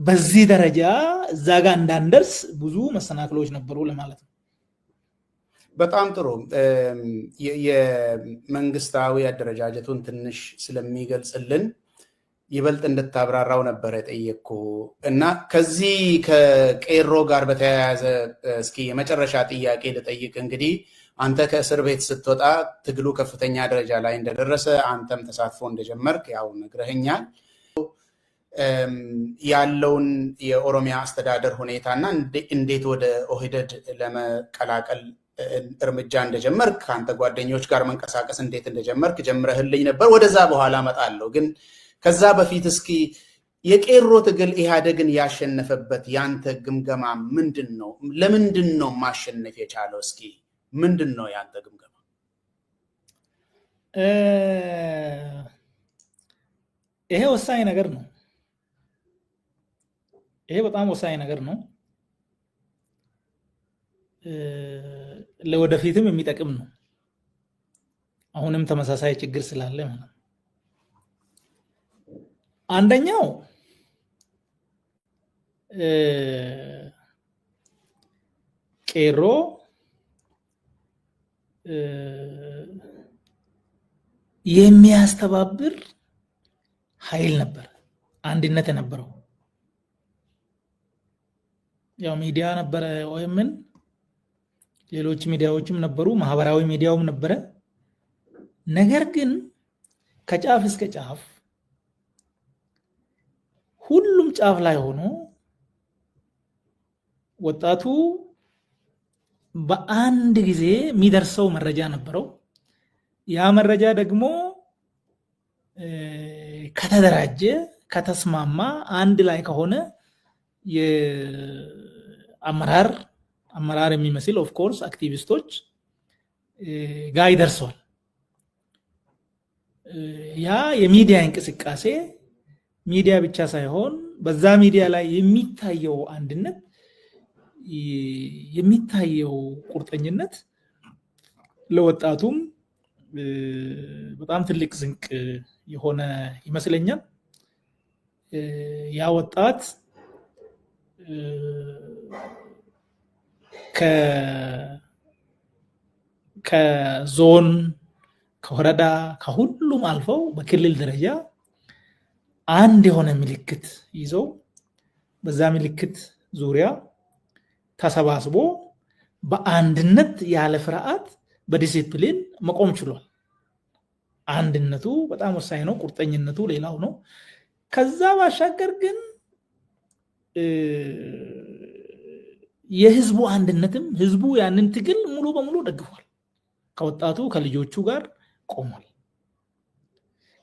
በዚህ ደረጃ እዛ ጋር እንዳንደርስ ብዙ መሰናክሎች ነበሩ ለማለት ነው በጣም ጥሩ የመንግስታዊ አደረጃጀቱን ትንሽ ስለሚገልጽልን ይበልጥ እንድታብራራው ነበር የጠየቅኩ እና ከዚህ ከቄሮ ጋር በተያያዘ እስኪ የመጨረሻ ጥያቄ ልጠይቅ እንግዲህ አንተ ከእስር ቤት ስትወጣ ትግሉ ከፍተኛ ደረጃ ላይ እንደደረሰ አንተም ተሳትፎ እንደጀመርክ ያው ነግረኸኛል ያለውን የኦሮሚያ አስተዳደር ሁኔታና እንዴት ወደ ኦህዴድ ለመቀላቀል እርምጃ እንደጀመርክ አንተ ጓደኞች ጋር መንቀሳቀስ እንዴት እንደጀመርክ ጀምረህልኝ ነበር ወደዛ በኋላ መጣለው ግን ከዛ በፊት እስኪ የቄሮ ትግል ኢህአዴግን ያሸነፈበት ያንተ ግምገማ ምንድነው ለምንድነው ማሸነፍ የቻለው እስኪ ምንድነው ያንተ ግምገማ ይሄ ወሳኝ ነገር ነው። ይሄ በጣም ወሳኝ ነገር ነው። ለወደፊትም የሚጠቅም ነው። አሁንም ተመሳሳይ ችግር ስላለ ማለት አንደኛው ቄሮ የሚያስተባብር ኃይል ነበር፣ አንድነት የነበረው። ያው ሚዲያ ነበረ፣ ኦኤምን ሌሎች ሚዲያዎችም ነበሩ፣ ማህበራዊ ሚዲያውም ነበረ። ነገር ግን ከጫፍ እስከ ጫፍ ሁሉም ጫፍ ላይ ሆኖ ወጣቱ በአንድ ጊዜ የሚደርሰው መረጃ ነበረው። ያ መረጃ ደግሞ ከተደራጀ፣ ከተስማማ፣ አንድ ላይ ከሆነ አመራር የሚመስል ኦፍ ኮርስ አክቲቪስቶች ጋር ይደርሰዋል። ያ የሚዲያ እንቅስቃሴ ሚዲያ ብቻ ሳይሆን በዛ ሚዲያ ላይ የሚታየው አንድነት፣ የሚታየው ቁርጠኝነት ለወጣቱም በጣም ትልቅ ስንቅ የሆነ ይመስለኛል። ያ ወጣት ከዞን፣ ከወረዳ፣ ከሁሉም አልፈው በክልል ደረጃ አንድ የሆነ ምልክት ይዘው በዛ ምልክት ዙሪያ ተሰባስቦ በአንድነት ያለ ፍርሃት በዲሲፕሊን መቆም ችሏል። አንድነቱ በጣም ወሳኝ ነው። ቁርጠኝነቱ ሌላው ነው። ከዛ ባሻገር ግን የህዝቡ አንድነትም ህዝቡ ያንን ትግል ሙሉ በሙሉ ደግፏል። ከወጣቱ ከልጆቹ ጋር ቆሟል።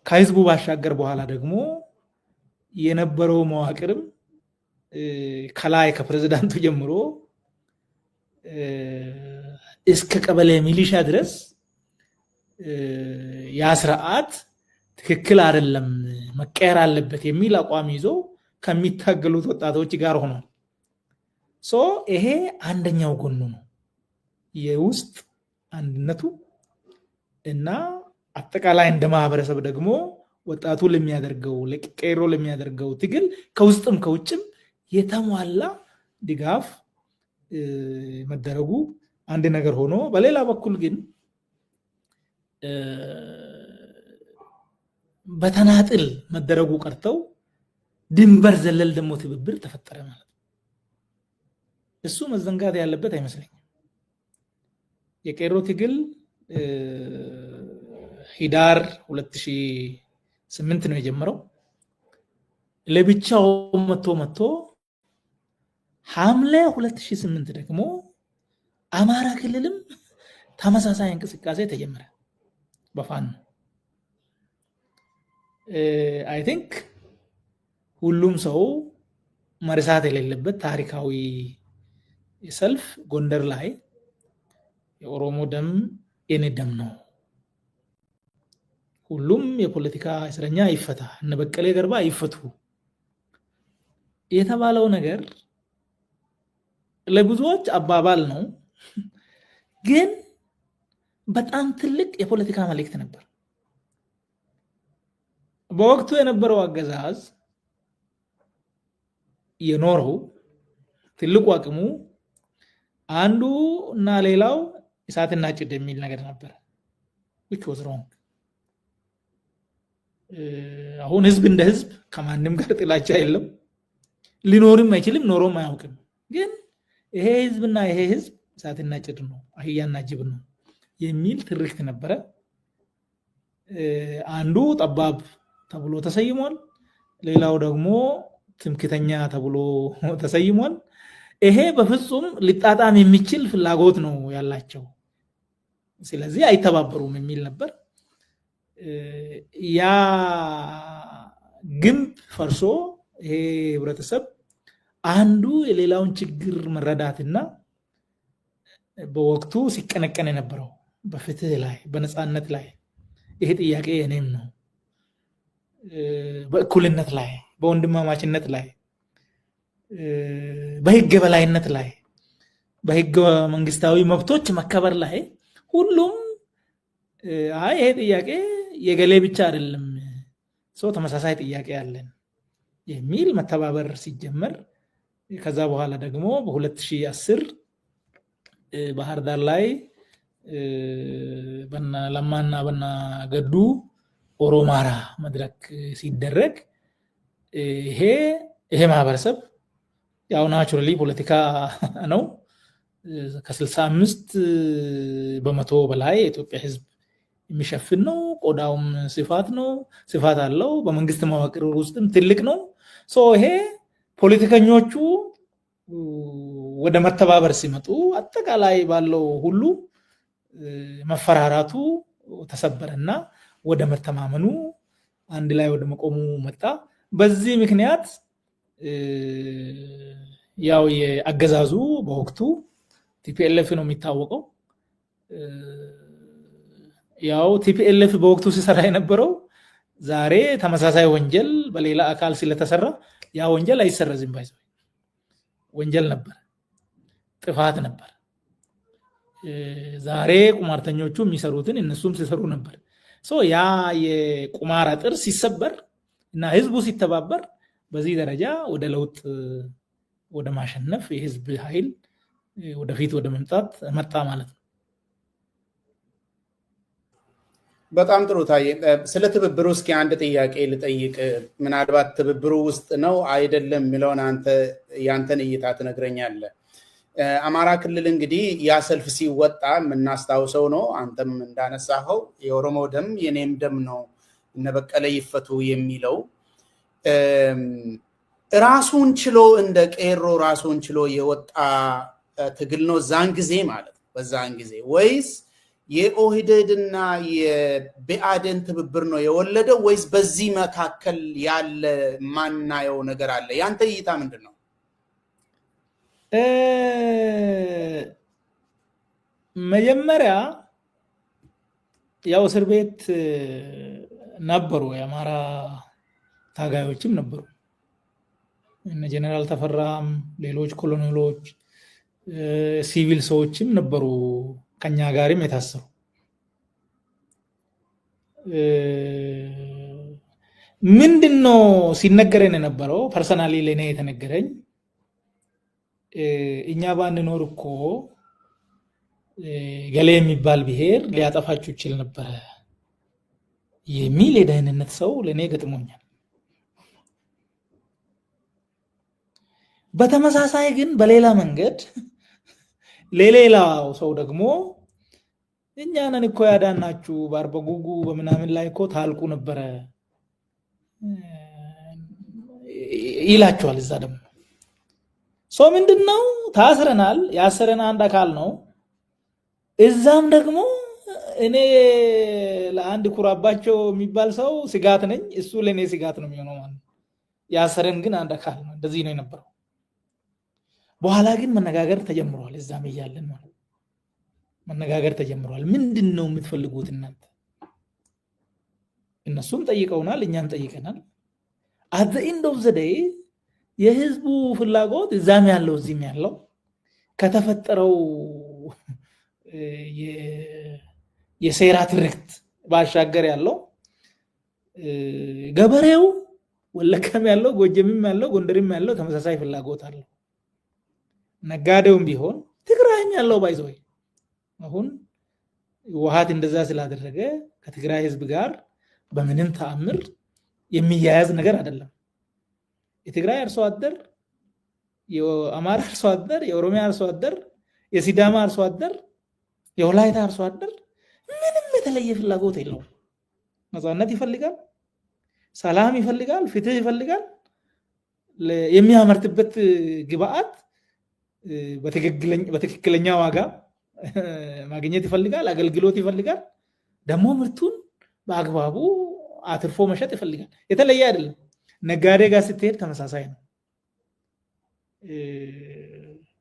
ከህዝቡ ባሻገር በኋላ ደግሞ የነበረው መዋቅርም ከላይ ከፕሬዝዳንቱ ጀምሮ እስከ ቀበሌ ሚሊሻ ድረስ ያ ስርዓት ትክክል አይደለም፣ መቀየር አለበት የሚል አቋም ይዞ ከሚታገሉት ወጣቶች ጋር ሆኗል። ይሄ አንደኛው ጎኑ ነው፣ የውስጥ አንድነቱ እና አጠቃላይ እንደ ማህበረሰብ ደግሞ ወጣቱ ለሚያደርገው ለቄሮ ለሚያደርገው ትግል ከውስጥም ከውጭም የተሟላ ድጋፍ መደረጉ አንድ ነገር ሆኖ፣ በሌላ በኩል ግን በተናጥል መደረጉ ቀርተው ድንበር ዘለል ደግሞ ትብብር ተፈጠረ ማለት ነው። እሱ መዘንጋት ያለበት አይመስለኝም። የቄሮ ትግል ሂዳር 2008 ነው የጀመረው። ለብቻው መቶ ሐምሌ 2008 ደግሞ አማራ ክልልም ተመሳሳይ እንቅስቃሴ ተጀመረ በፋኖ። አይ ቲንክ ሁሉም ሰው መርሳት የሌለበት ታሪካዊ ሰልፍ ጎንደር ላይ የኦሮሞ ደም የኔ ደም ነው፣ ሁሉም የፖለቲካ እስረኛ ይፈታ፣ እነ በቀለ ገርባ ይፈቱ የተባለው ነገር ለብዙዎች አባባል ነው፣ ግን በጣም ትልቅ የፖለቲካ መልእክት ነበር። በወቅቱ የነበረው አገዛዝ የኖረው ትልቁ አቅሙ አንዱ እና ሌላው እሳትና ጭድ የሚል ነገር ነበር። which was wrong። አሁን ህዝብ እንደ ህዝብ ከማንም ጋር ጥላቻ የለም፣ ሊኖርም አይችልም፣ ኖሮም አያውቅም። ግን ይሄ ህዝብና ይሄ ህዝብ እሳትና ጭድ ነው፣ አህያና ጅብ ነው የሚል ትርክት ነበረ። አንዱ ጠባብ ተብሎ ተሰይሟል፣ ሌላው ደግሞ ትምክተኛ ተብሎ ተሰይሟል። ይሄ በፍጹም ሊጣጣም የሚችል ፍላጎት ነው ያላቸው፣ ስለዚህ አይተባበሩም የሚል ነበር። ያ ግንብ ፈርሶ ይሄ ህብረተሰብ አንዱ የሌላውን ችግር መረዳትና በወቅቱ ሲቀነቀን የነበረው በፍትህ ላይ በነፃነት ላይ ይሄ ጥያቄ የኔም ነው። በእኩልነት ላይ፣ በወንድማማችነት ላይ፣ በህግ የበላይነት ላይ፣ በህገ መንግስታዊ መብቶች መከበር ላይ ሁሉም ይሄ ጥያቄ የገሌ ብቻ አይደለም፣ ሰው ተመሳሳይ ጥያቄ አለን የሚል መተባበር ሲጀመር ከዛ በኋላ ደግሞ በ2010 ባህር ዳር ላይ በና ለማና በና ገዱ ኦሮማራ መድረክ ሲደረግ ይሄ ማህበረሰብ ያው ናቹራሊ ፖለቲካ ነው ከ65 በመቶ በላይ የኢትዮጵያ ህዝብ የሚሸፍን ነው። ቆዳውም ስፋት አለው። በመንግስት መዋቅር ውስጥም ትልቅ ነው። ይሄ ፖለቲከኞቹ ወደ መተባበር ሲመጡ አጠቃላይ ባለው ሁሉ መፈራራቱ ተሰበረና ወደ መተማመኑ አንድ ላይ ወደ መቆሙ መጣ። በዚህ ምክንያት ያው የአገዛዙ በወቅቱ ቲፒኤልኤፍ ነው የሚታወቀው። ያው ቲፒኤልኤፍ በወቅቱ ሲሰራ የነበረው ዛሬ ተመሳሳይ ወንጀል በሌላ አካል ስለተሰራ ያ ወንጀል አይሰረዝም። ባይዘው ወንጀል ነበር፣ ጥፋት ነበር። ዛሬ ቁማርተኞቹ የሚሰሩትን እነሱም ሲሰሩ ነበር። ያ የቁማር አጥር ሲሰበር እና ህዝቡ ሲተባበር በዚህ ደረጃ ወደ ለውጥ ወደ ማሸነፍ የህዝብ ኃይል ወደፊት ወደ መምጣት መጣ ማለት ነው። በጣም ጥሩ ታዬ። ስለ ትብብሩ እስኪ አንድ ጥያቄ ልጠይቅ። ምናልባት ትብብሩ ውስጥ ነው አይደለም የሚለውን ያንተን እይታ ትነግረኛለህ። አማራ ክልል እንግዲህ ያ ሰልፍ ሲወጣ የምናስታውሰው ነው። አንተም እንዳነሳኸው የኦሮሞ ደም የኔም ደም ነው እነ በቀለ ይፈቱ የሚለው ራሱን ችሎ እንደ ቄሮ ራሱን ችሎ የወጣ ትግል ነው ዛን ጊዜ ማለት ነው። በዛን ጊዜ ወይስ የኦህዴድና የብአዴን ትብብር ነው የወለደው ወይስ በዚህ መካከል ያለ ማናየው ነገር አለ? ያንተ እይታ ምንድን ነው? መጀመሪያ ያው እስር ቤት ነበሩ፣ የአማራ ታጋዮችም ነበሩ። እነ ጀነራል ተፈራም ሌሎች ኮሎኔሎች ሲቪል ሰዎችም ነበሩ ከኛ ጋርም የታሰሩ። ምንድነው ሲነገረን የነበረው? ፐርሰናሊ ለኔ የተነገረኝ እኛ ባንኖር እኮ ገሌ የሚባል ብሔር ሊያጠፋችሁ ይችል ነበረ የሚል የደህንነት ሰው ለኔ ገጥሞኛል። በተመሳሳይ ግን በሌላ መንገድ ለሌላው ሰው ደግሞ እኛ ነን እኮ ያዳናችሁ በአርበጉጉ በምናምን ላይ እኮ ታልቁ ነበረ ይላቸዋል። እዛ ደግሞ ምንድነው ታስረናል፣ ያሰረን አንድ አካል ነው። እዛም ደግሞ እኔ ለአንድ ኩራባቸው የሚባል ሰው ስጋት ነኝ፣ እሱ ለኔ ስጋት ነው የሚሆነው ማለት። ያሰረን ግን አንድ አካል ነው። እንደዚህ ነው የነበረው። በኋላ ግን መነጋገር ተጀምሯል። እዛም እያለን ማለት መነጋገር ተጀምሯል። ምንድነው የምትፈልጉት እናንተ? እነሱም ጠይቀውናል፣ እኛም ጠይቀናል። at the end of the day የህዝቡ ፍላጎት እዛም ያለው እዚህም ያለው ከተፈጠረው የሴራ ትርክት ባሻገር ያለው ገበሬው ወለጋም ያለው ጎጀምም ያለው ጎንደርም ያለው ተመሳሳይ ፍላጎት አለው። ነጋዴውም ቢሆን ትግራይም ያለው ባይዘው አሁን ውሃት እንደዛ ስላደረገ ከትግራይ ህዝብ ጋር በምንም ተአምር የሚያያዝ ነገር አይደለም። የትግራይ አርሶ አደር፣ የአማራ አርሶ አደር፣ የኦሮሚያ አርሶ አደር፣ የሲዳማ አርሶ አደር፣ የወላይታ አርሶ አደር ምንም የተለየ ፍላጎት የለውም። ነፃነት ይፈልጋል፣ ሰላም ይፈልጋል፣ ፍትህ ይፈልጋል። የሚያመርትበት ግብአት በትክክለኛ ዋጋ ማግኘት ይፈልጋል፣ አገልግሎት ይፈልጋል። ደግሞ ምርቱን በአግባቡ አትርፎ መሸጥ ይፈልጋል። የተለየ አይደለም። ነጋዴ ጋር ስትሄድ ተመሳሳይ ነው።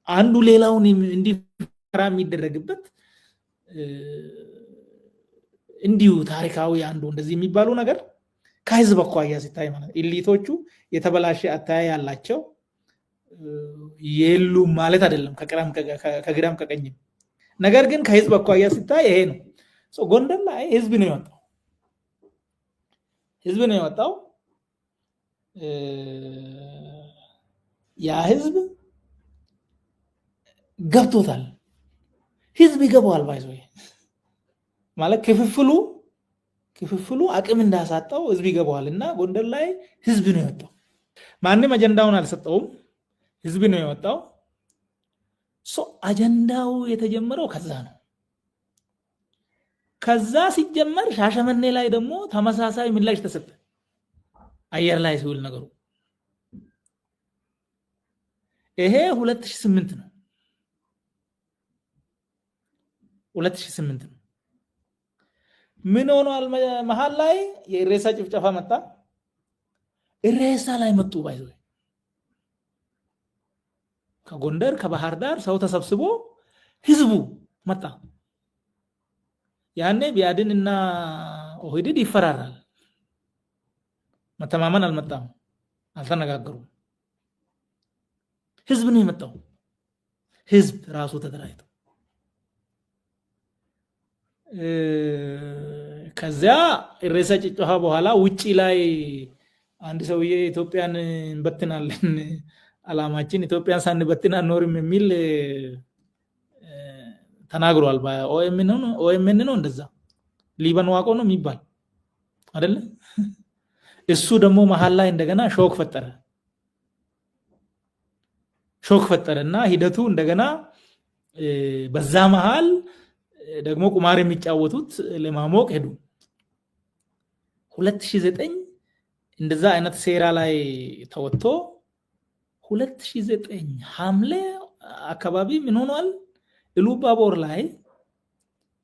አንዱ ሌላውን እንዲፈራ የሚደረግበት እንዲሁ ታሪካዊ አንዱ እንደዚህ የሚባሉ ነገር ከህዝብ አኳያ ሲታይ ማለት ኢሊቶቹ የተበላሸ አታያ ያላቸው የሉም ማለት አይደለም ከግራም ከቀኝም ነገር ግን ከህዝብ አኳያ ሲታይ ይሄ ነው ጎንደር ላይ ህዝብ ነው የወጣው ያ ህዝብ ገብቶታል ህዝብ ይገባዋል ባይዞ ማለት ክፍፍሉ አቅም እንዳሳጣው ህዝብ ይገባዋልና ጎንደር ላይ ህዝብ ነው የወጣው ማንንም አጀንዳውን አልሰጠውም ህዝብ ነው የወጣው አጀንዳው የተጀመረው ከዛ ነው ከዛ ሲጀመር ሻሸመኔ ላይ ደግሞ ተመሳሳይ ምላሽ ተሰጠ አየር ላይ ሲውል ነገሩ ይሄ 2008 ነው 2008 ነው ምን ሆኗል መሃል ላይ የኢሬሳ ጭፍጨፋ መጣ ኢሬሳ ላይ መጡ ባይዘው ከጎንደር ከባህር ዳር ሰው ተሰብስቦ ህዝቡ መጣ ያኔ ቢያድንና ኦህዴድ ይፈራራል መተማመን አልመጣም አልተነጋገሩም ህዝብ ነው የመጣው ህዝብ ራሱ ተደራጅቶ ከዛ ኢሬሳ ጭፍጨፋ በኋላ ውጪ ላይ አንድ ሰውዬ ኢትዮጵያን እንበትናለን አላማችን ኢትዮጵያን ሳንበትን አንኖርም የሚል ተናግሯል ኦኤምኤን ነው እንደዛ ሊበን ዋቆ ነው የሚባል አይደለ እሱ ደግሞ መሃል ላይ እንደገና ሾክ ፈጠረና ሂደቱ እንደገና በዛ መሃል ደግሞ ቁማር የሚጫወቱት ለማሞቅ ሄዱ 2009 እንደዛ አይነት ሴራ ላይ ተወጥቶ 2009 ሐምሌ አካባቢ ምን ሆኗል ኢሉባቦር ላይ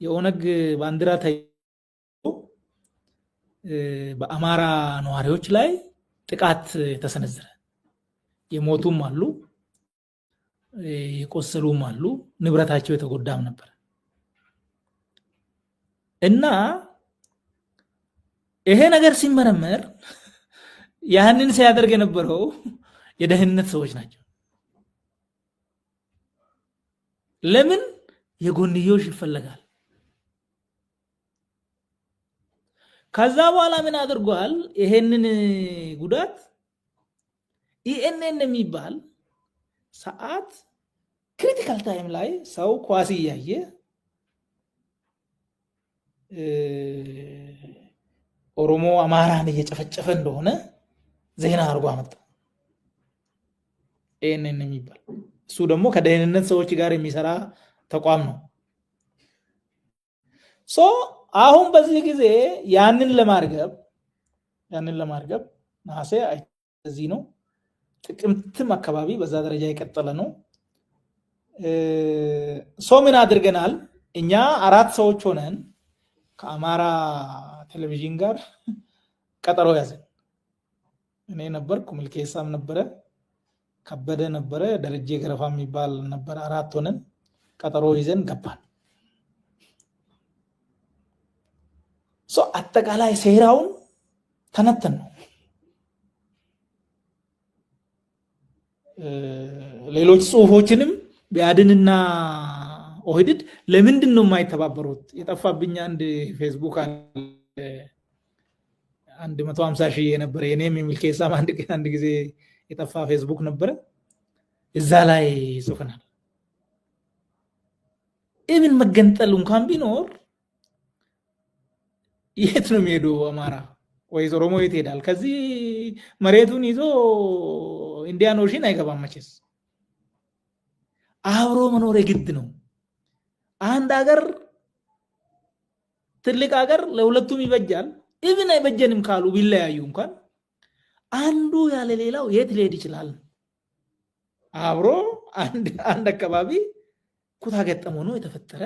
የኦነግ ባንዲራ በአማራ ነዋሪዎች ላይ ጥቃት ተሰነዘረ የሞቱም አሉ የቆሰሉም አሉ ንብረታቸው የተጎዳም ነበር እና ይሄ ነገር ሲመረመር ያንን ሲያደርግ የነበረው የደህንነት ሰዎች ናቸው ለምን የጎንዮሽ ይፈልጋል ከዛ በኋላ ምን አድርጓል ይሄንን ጉዳት ኢኤንኤን የሚባል ሰዓት ክሪቲካል ታይም ላይ ሰው ኳስ ያየ ኦሮሞ አማራን እየጨፈጨፈ እንደሆነ ዜና አርጎ አመጣ ኢኤንኤን የሚባል እሱ ደግሞ ከደህንነት ሰዎች ጋር የሚሰራ ተቋም ነው አሁን በዚህ ጊዜ ያንን ለማርገብ ነሐሴ እዚህ ነው ጥቅምትም አካባቢ በዛ ደረጃ የቀጠለ ነው ምን አድርገናል እኛ 4 ሰዎች ሆነን ከአማራ ቴሌቪዥን ጋር ቀጠሮ ያዘን እኔ ነበርኩ ምልኬሳም ነበረ ከበደ ነበረ ደረጀ ገረፋ የሚባል ነበር 4 ሆነን ቀጠሮ ይዘን ገባን አጠቃላይ ሴራውን ተነተን ነው ሌሎች ጽሁፎችንም ቢያድንና ኦህዴድ ለምንድን ነው የማይተባበሩት የጠፋብኝ አንድ ፌስቡክ አንድ 150,000 የነበረ የኔም የሚልኬሳም አንድ ጊዜ የጠፋ ፌስቡክ ነበረ እዛ ላይ ጽፈናል ኢቭን መገንጠል እንኳን ቢኖር የት ነው የሚሄደው አማራ ወይስ ኦሮሞ የት ይሄዳል ከዚህ መሬቱን ይዞ ኢንዲያን ኦሽን አይገባም መቼስ አብሮ መኖር የግድ ነው አንድ ሀገር ትልቅ ሀገር ለሁለቱም ይበጃል ኢቭን አይበጀንም ካሉ ቢለያዩ እንኳን አንዱ ያለ ሌላው የት ሊሄድ ይችላል አብሮ አንድ አካባቢ ኩታ ገጠም ሆኖ የተፈጠረ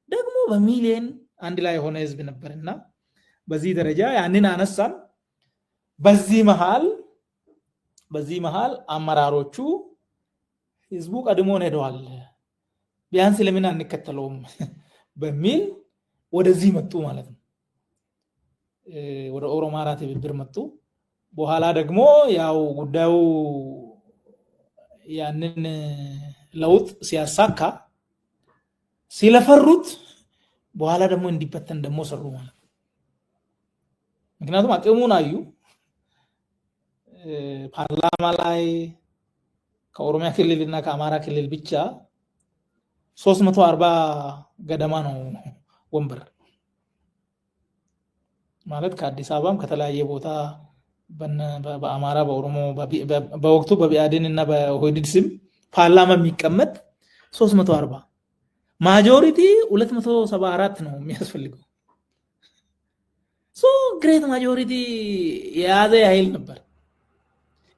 ደግሞ በሚሊየን አንድ ላይ ሆነ ህዝብ ነበርና በዚህ ደረጃ ያንን አነሳን በዚህ መሃል አመራሮቹ ህዝቡ ቀድሞን ሄደዋል ቢያንስ ለምን አንከተለውም በሚል ወደዚህ መጡ ማለት ነው ወደ ኦሮማራ ትብብር መጡ። በኋላ ደግሞ ያው ጉዳዩ ያንን ለውጥ ሲያሳካ ሲለፈሩት በኋላ ደግሞ እንዲበተን ደግሞ ሰሩ ማለት ነው። ምክንያቱም አቅሙን አዩ። ፓርላማ ላይ ከኦሮሚያ ክልልና ከአማራ ክልል ብቻ 340 ገደማ ነው ወንበር ማለት ከአዲስ አበባም ከተለያየ ቦታ በአማራ በኦሮሞ በወቅቱ በቢአዴን እና በኦህዴድ ስም ፓርላማ የሚቀመጥ 340 ማጆሪቲ 274 ነው የሚያስፈልገው። ሶ ግሬት ማጆሪቲ የያዘ ኃይል ነበር።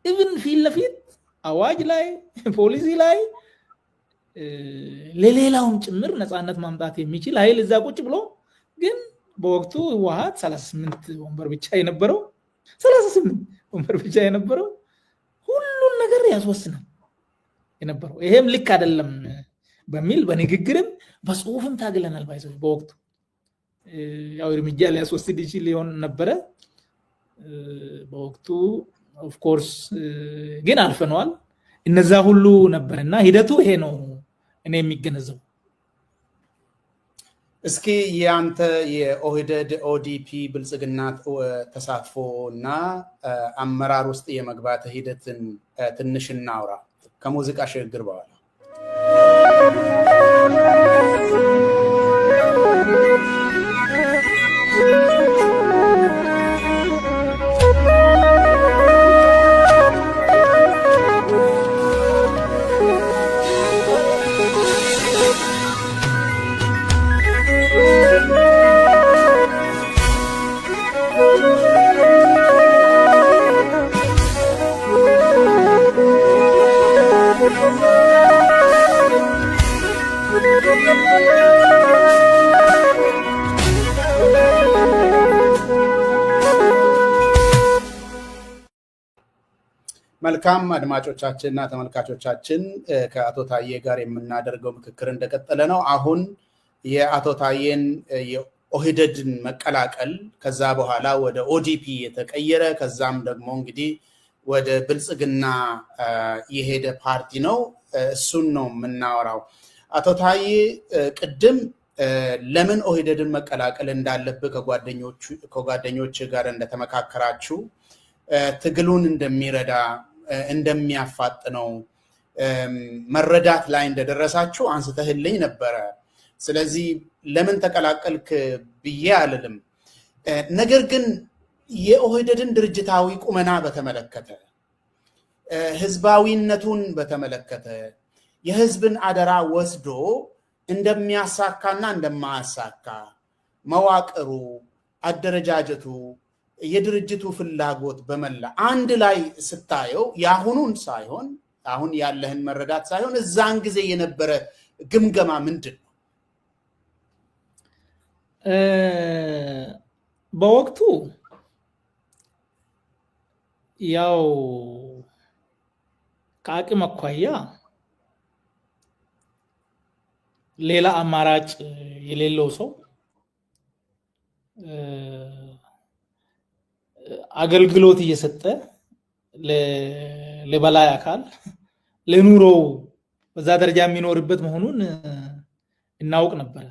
ኢቭን ፊት ለፊት አዋጅ ላይ ፖሊሲ ላይ ለሌላውም ጭምር ነፃነት ማምጣት የሚችል ኃይል እዛ ቁጭ ብሎ ግን በወቅቱ ህወሓት 38 ወንበር ብቻ የነበረው 38 ወንበር ብቻ የነበረው ሁሉን ነገር ያስወስናል የነበረው። ይሄም ልክ አይደለም በሚል በንግግርም በጽሁፍም ታግለናል። ባይዘው በወቅቱ ያው እርምጃ ሊያስወስድ ይችል ሊሆን ነበረ በወቅቱ ኦፍ ኮርስ ግን አልፈነዋል። እነዛ ሁሉ ነበርና ሂደቱ ይሄ ነው እኔ የሚገነዘው። እስኪ ያንተ የኦህዴድ ኦዲፒ ብልጽግና ተሳትፎ እና አመራር ውስጥ የመግባት ሂደትን ትንሽ እናውራ ከሙዚቃ ሽግግር በኋላ። መልካም አድማጮቻችንና ተመልካቾቻችን ከአቶ ታዬ ጋር የምናደርገው ምክክር እንደቀጠለ ነው። አሁን የአቶ ታዬን የኦህዴድን መቀላቀል ከዛ በኋላ ወደ ኦዲፒ የተቀየረ ከዛም ደግሞ እንግዲህ ወደ ብልጽግና የሄደ ፓርቲ ነው። እሱን ነው የምናወራው። አቶ ታዬ ቅድም ለምን ኦህዴድን መቀላቀል እንዳለብህ ከጓደኞች ጋር እንደተመካከራችሁ ትግሉን እንደሚረዳ እንደሚያፋጥነው መረዳት ላይ እንደደረሳችሁ አንስተህልኝ ነበረ። ስለዚህ ለምን ተቀላቀልክ ብዬ አልልም። ነገር ግን የኦህዴድን ድርጅታዊ ቁመና በተመለከተ ህዝባዊነቱን በተመለከተ የህዝብን አደራ ወስዶ እንደሚያሳካና እንደማያሳካ መዋቅሩ፣ አደረጃጀቱ፣ የድርጅቱ ፍላጎት በመላ አንድ ላይ ስታየው የአሁኑን ሳይሆን አሁን ያለህን መረዳት ሳይሆን እዛን ጊዜ የነበረ ግምገማ ምንድን ነው? በወቅቱ ያው ከአቅም አኳያ ሌላ አማራጭ የሌለው ሰው አገልግሎት እየሰጠ ለበላይ አካል ለኑሮው በዛ ደረጃ የሚኖርበት መሆኑን እናውቅ ነበር።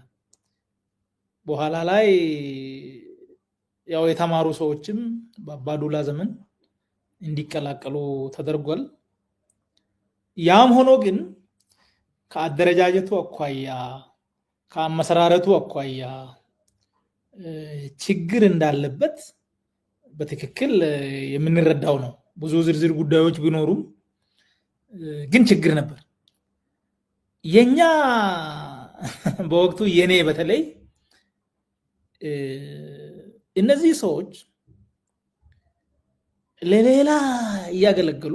በኋላ ላይ ያው የተማሩ ሰዎችም በአባዱላ ዘመን እንዲቀላቀሉ ተደርጓል። ያም ሆኖ ግን ከአደረጃጀቱ አኳያ ከአመሰራረቱ አኳያ ችግር እንዳለበት በትክክል የምንረዳው ነው። ብዙ ዝርዝር ጉዳዮች ቢኖሩም ግን ችግር ነበር። የኛ በወቅቱ የኔ በተለይ እነዚህ ሰዎች ለሌላ እያገለገሉ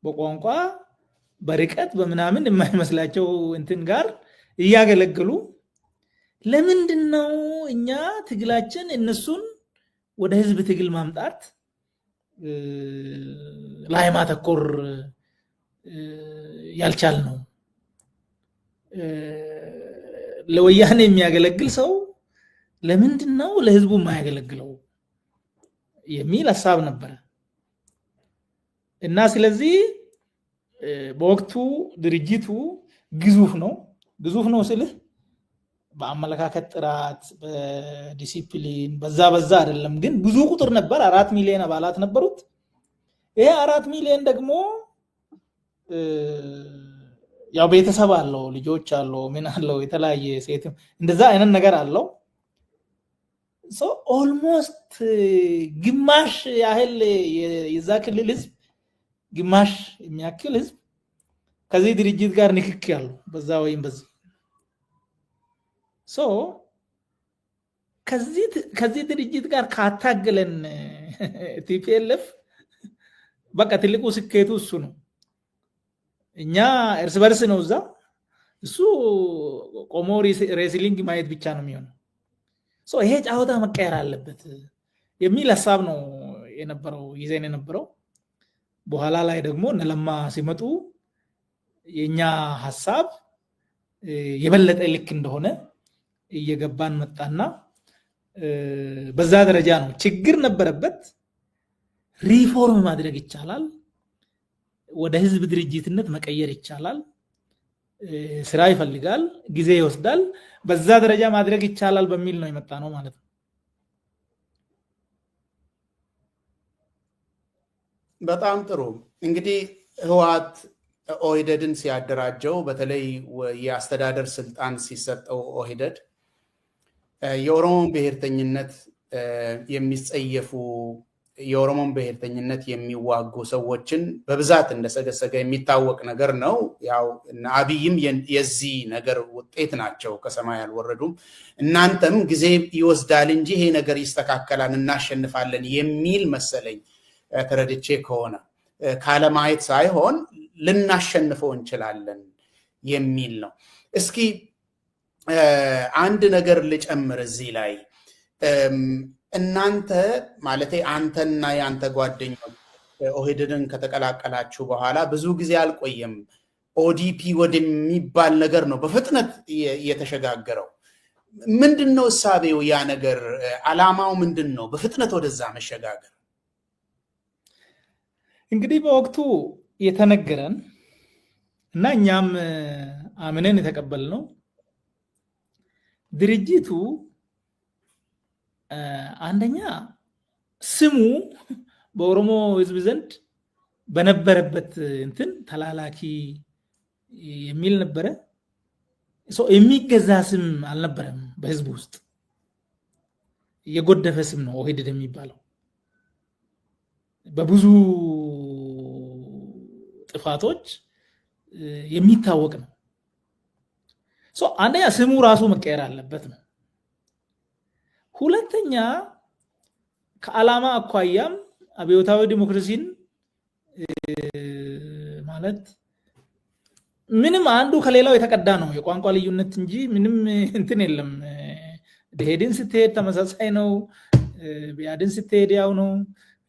በቋንቋ በርቀት በምናምን የማይመስላቸው እንትን ጋር እያገለገሉ ለምንድነው እኛ ትግላችን እነሱን ወደ ህዝብ ትግል ማምጣት ላይ ማተኮር ያልቻል ነው? ለወያኔ የሚያገለግል ሰው ለምንድነው ለህዝቡ የማያገለግለው የሚል ሐሳብ ነበር እና ስለዚህ በወቅቱ ድርጅቱ ግዙፍ ነው ስልህ በአመለካከት ጥራት በዲሲፕሊን በዛ አይደለም ግን ብዙ ቁጥር ነበር 4 ሚሊዮን አባላት ነበሩት ይሄ 4 ሚሊዮን ደግሞ ያው ቤተሰብ አለው ልጆች አለው ምን አለው የተለያየ ሴት እንደዛ አይነት ነገር አለው so almost ግማሽ ያህል የዛ ክልል ህዝብ ግማሽ የሚያክል ህዝብ ከዚህ ድርጅት ጋር ንክክ ያለው በዛ ወይም በዚህ so ከዚህ ድርጅት ጋር ካታገለን ቲፒኤልኤፍ በቃ ትልቁ ስኬቱ እሱ ነው እኛ እርስ በርስ ነው እሱ ቆሞ ሬስሊንግ ማየት ብቻ ነው የሚሆነው so ይሄ ጫወታ መቀየር አለበት የሚል ሐሳብ ነው የነበረው ይዘን የነበረው በኋላ ላይ ደግሞ ነለማ ሲመጡ የኛ ሐሳብ የበለጠ ልክ እንደሆነ እየገባን መጣና በዛ ደረጃ ነው ችግር ነበረበት ሪፎርም ማድረግ ይቻላል ወደ ህዝብ ድርጅትነት መቀየር ይቻላል ስራ ይፈልጋል ጊዜ ይወስዳል በዛ ደረጃ ማድረግ ይቻላል በሚል ነው የመጣ ነው ማለት ነው በጣም ጥሩ እንግዲህ ህወሓት ኦህዴድን ሲያደራጀው በተለይ የአስተዳደር ስልጣን ሲሰጠው ኦህዴድ የኦሮሞን ብሔርተኝነት የሚጸየፉ የኦሮሞን ብሔርተኝነት የሚዋጉ ሰዎችን በብዛት እንደሰገሰገ የሚታወቅ ነገር ነው ያው አብይም የዚህ ነገር ውጤት ናቸው ከሰማይ አልወረዱም እናንተም ጊዜ ይወስዳል እንጂ ይሄ ነገር ይስተካከላል እናሸንፋለን የሚል መሰለኝ ተረድቼ ከሆነ ካለማየት ሳይሆን ልናሸንፈው እንችላለን የሚል ነው እስኪ አንድ ነገር ልጨምር እዚህ ላይ እናንተ ማለቴ አንተና ያንተ ጓደኞች ኦህዴድን ከተቀላቀላችሁ በኋላ ብዙ ጊዜ አልቆየም ኦዲፒ ወደሚባል ነገር ነው በፍጥነት የተሸጋገረው ምንድነው እሳቤው ያ ነገር አላማው ምንድነው በፍጥነት ወደዛ መሸጋገር እንግዲህ በወቅቱ የተነገረን እና እኛም አምነን የተቀበልነው ድርጅቱ አንደኛ ስሙ በኦሮሞ ህዝብ ዘንድ በነበረበት እንትን ተላላኪ የሚል ነበረ የሚገዛ ስም አልነበረም በህዝብ ውስጥ የጎደፈ ስም ነው ኦህዴድ የሚባለው በብዙ ጥፋቶች የሚታወቅ ነው አንደኛ ስሙ ራሱ መቀየር አለበት ነው ሁለተኛ ከዓላማ አኳያም አብዮታዊ ዲሞክራሲን ማለት ምንም አንዱ ከሌላው የተቀዳ ነው የቋንቋ ልዩነት እንጂ ምንም እንትን የለም ደሄድን ስትሄድ ተመሳሳይ ነው ቢያድን ስትሄድ ያው ነው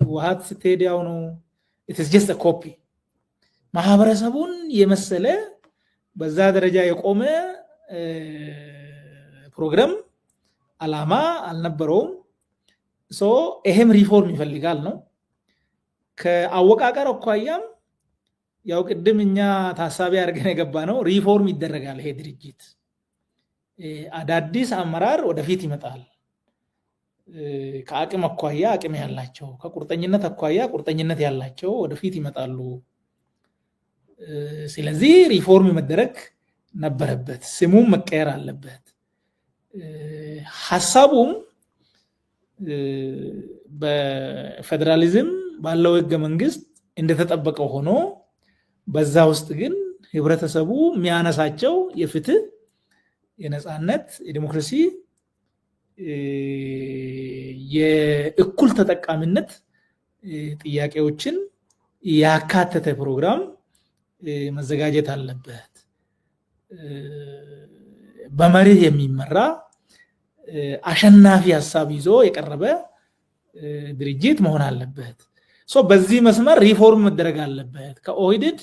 ውሃት ስትሄድ ያው ነው it is just a copy ማህበረሰቡን የመሰለ በዛ ደረጃ የቆመ ፕሮግራም ዓላማ አልነበረውም ይሄም ሪፎርም ይፈልጋል ነው ከአወቃቀር አኳያም ያው ቅድም እኛ ታሳቢ አድርገን የገባ ነው ሪፎርም ይደረጋል ይሄ ድርጅት አዳዲስ አመራር ወደፊት ይመጣል ከአቅም አኳያ አቅም ያላቸው ከቁርጠኝነት አኳያ ቁርጠኝነት ያላቸው ወደፊት ይመጣሉ ስለዚህ ሪፎርም መደረግ ነበረበት ስሙም መቀየር አለበት ሐሳቡም በፌደራሊዝም ባለው ህገ መንግስት እንደተጠበቀው ሆኖ በዛ ውስጥ ግን ህብረተሰቡ የሚያነሳቸው የፍትህ የነጻነት የዲሞክራሲ የእኩል ተጠቃሚነት ጥያቄዎችን ያካተተ ፕሮግራም መዘጋጀት አለበት በመርህ የሚመራ አሸናፊ ሐሳብ ይዞ የቀረበ ድርጅት መሆን አለበት በዚህ መስመር ሪፎርም መደረግ አለበት ከኦህዴድ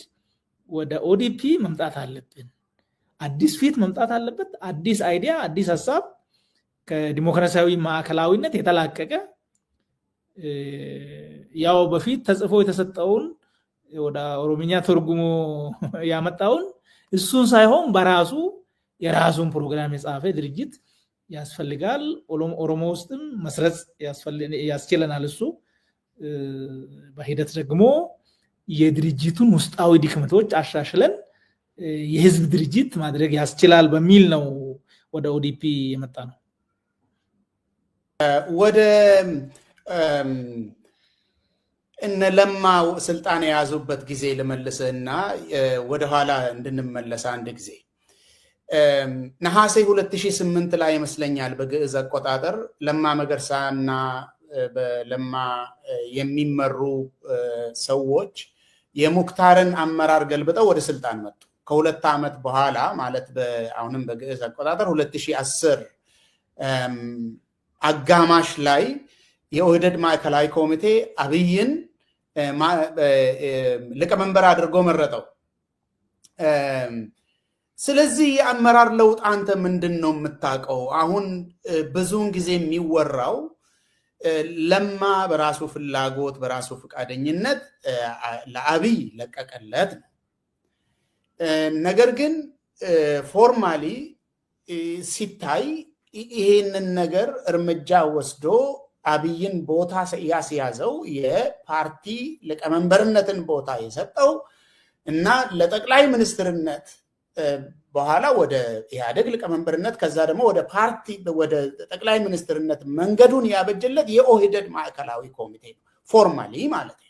ወደ ኦዲፒ መምጣት አለብን አዲስ ፊት መምጣት አለበት አዲስ አይዲያ አዲስ ሐሳብ ከዲሞክራሲያዊ ማዕከላዊነት የተላቀቀ ያው በፊት ተጽፎ የተሰጠውን ወደ ኦሮምኛ ተርጉሞ ያመጣውን እሱን ሳይሆን በራሱ የራሱን ፕሮግራም የጻፈ ድርጅት ያስፈልጋል። ኦሮሞ ውስጥም መስረጽ ያስችለናል። እሱ በሂደት ደግሞ የድርጅቱን ውስጣዊ ድክመቶች አሻሽለን የህዝብ ድርጅት ማድረግ ያስችላል በሚል ነው ወደ ኦዲፒ የመጣ ነው። ወደ እነ ለማ ስልጣን የያዙበት ጊዜ ልመልስና ወደኋላ እንድንመለስ አንድ ጊዜ ነሐሴ 2008 ላይ ይመስለኛል በግዕዝ አቆጣጠር ለማ መገርሳና በለማ የሚመሩ ሰዎች የሙክታርን አመራር ገልብጠው ወደ ስልጣን መጡ። ከሁለት ዓመት በኋላ ማለት አሁንም በግዕዝ አቆጣጠር 2010 አጋማሽ ላይ የኦህዴድ ማዕከላዊ ኮሚቴ አብይን ሊቀመንበር አድርጎ መረጠው። ስለዚህ የአመራር ለውጥ አንተ ምንድን ነው የምታውቀው? አሁን ብዙውን ጊዜ የሚወራው ለማ በራሱ ፍላጎት በራሱ ፈቃደኝነት ለአብይ ለቀቀለት ነው። ነገር ግን ፎርማሊ ሲታይ ይሄንን ነገር እርምጃ ወስዶ አብይን ቦታ ያስያዘው የፓርቲ ሊቀመንበርነትን ቦታ የሰጠው እና ለጠቅላይ ሚኒስትርነት በኋላ ወደ ኢህአዴግ ሊቀመንበርነት ከዛ ደግሞ ወደ ፓርቲ ወደ ጠቅላይ ሚኒስትርነት መንገዱን ያበጀለት የኦህዴድ ማዕከላዊ ኮሚቴ ነው፣ ፎርማሊ ማለት ነው።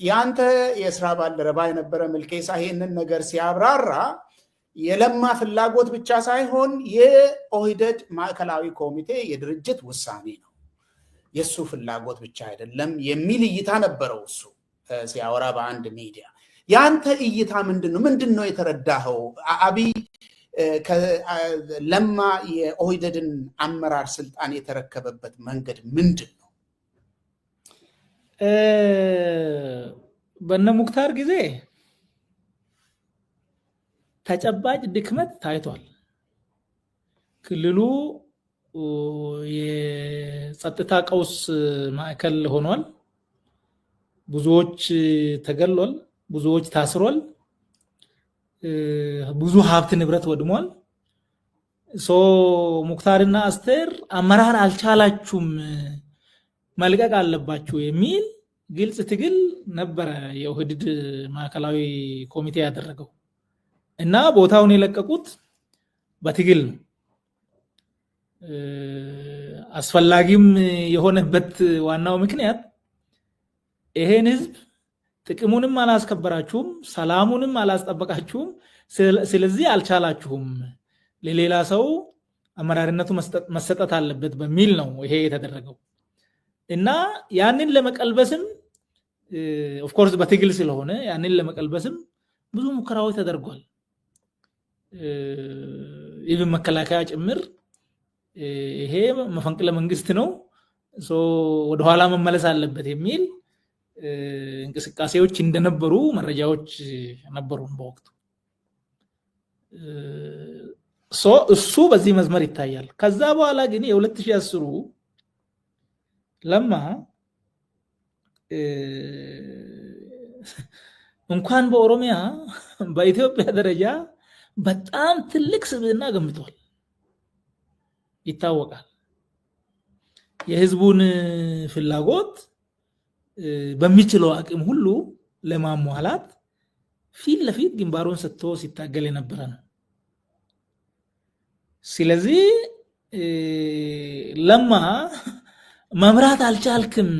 ያንተ የስራ ባልደረባ የነበረ ምልኬሳ ይሄንን ነገር ሲያብራራ የለማ ፍላጎት ብቻ ሳይሆን የኦህዴድ ማዕከላዊ ኮሚቴ የድርጅት ውሳኔ ነው፣ የሱ ፍላጎት ብቻ አይደለም የሚል እይታ ነበረው እሱ ሲያወራ በአንድ ሚዲያ። ያንተ እይታ ምንድነው የተረዳኸው? አብይ ለማ የኦህዴድን አመራር ስልጣን የተረከበበት መንገድ ምንድን ነው? በነ ሙክታር ጊዜ ተጨባጭ ድክመት ታይቷል። ክልሉ የጸጥታ ቀውስ ማዕከል ሆኗል። ብዙዎች ተገሏል፣ ብዙዎች ታስሯል፣ ብዙ ሀብት ንብረት ወድሟል። ሙክታርና አስቴር አመራር አልቻላችሁም መልቀቅ አለባችሁ የሚል ግልጽ ትግል ነበረ የኦህዴድ ማዕከላዊ ኮሚቴ ያደረገው እና ቦታውን የለቀቁት በትግል ነው። አስፈላጊም የሆነበት ዋናው ምክንያት ይሄን ህዝብ ጥቅሙንም አላስከበራችሁም፣ ሰላሙንም አላስጠበቃችሁም፣ ስለዚህ አልቻላችሁም፣ ለሌላ ሰው አመራርነቱ መሰጠት አለበት በሚል ነው ይሄ የተደረገው እና ያንን ለመቀልበስም ኦፍ ኮርስ በትግል ስለሆነ ያንን ለመቀልበስም ብዙ ሙከራዎች ተደርጓል። ኢቭን መከላከያ ጭምር ይሄ መፈንቅለ መንግስት ነው ወደ ኋላ መመለስ አለበት የሚል እንቅስቃሴዎች እንደነበሩ መረጃዎች ነበሩን በወቅቱ። እሱ በዚህ መስመር ይታያል። ከዛ በኋላ ግን የ2010 ለማ እንኳን በኦሮሚያ በኢትዮጵያ ደረጃ በጣም ትልቅ ስብዕና ገንብቷል፣ ይታወቃል። የህዝቡን ፍላጎት በሚችለው አቅም ሁሉ ለማሟላት ፊት ለፊት ግንባሩን ሰጥቶ ሲታገል የነበረ ነው። ስለዚህ ለማ መምራት አልቻልክም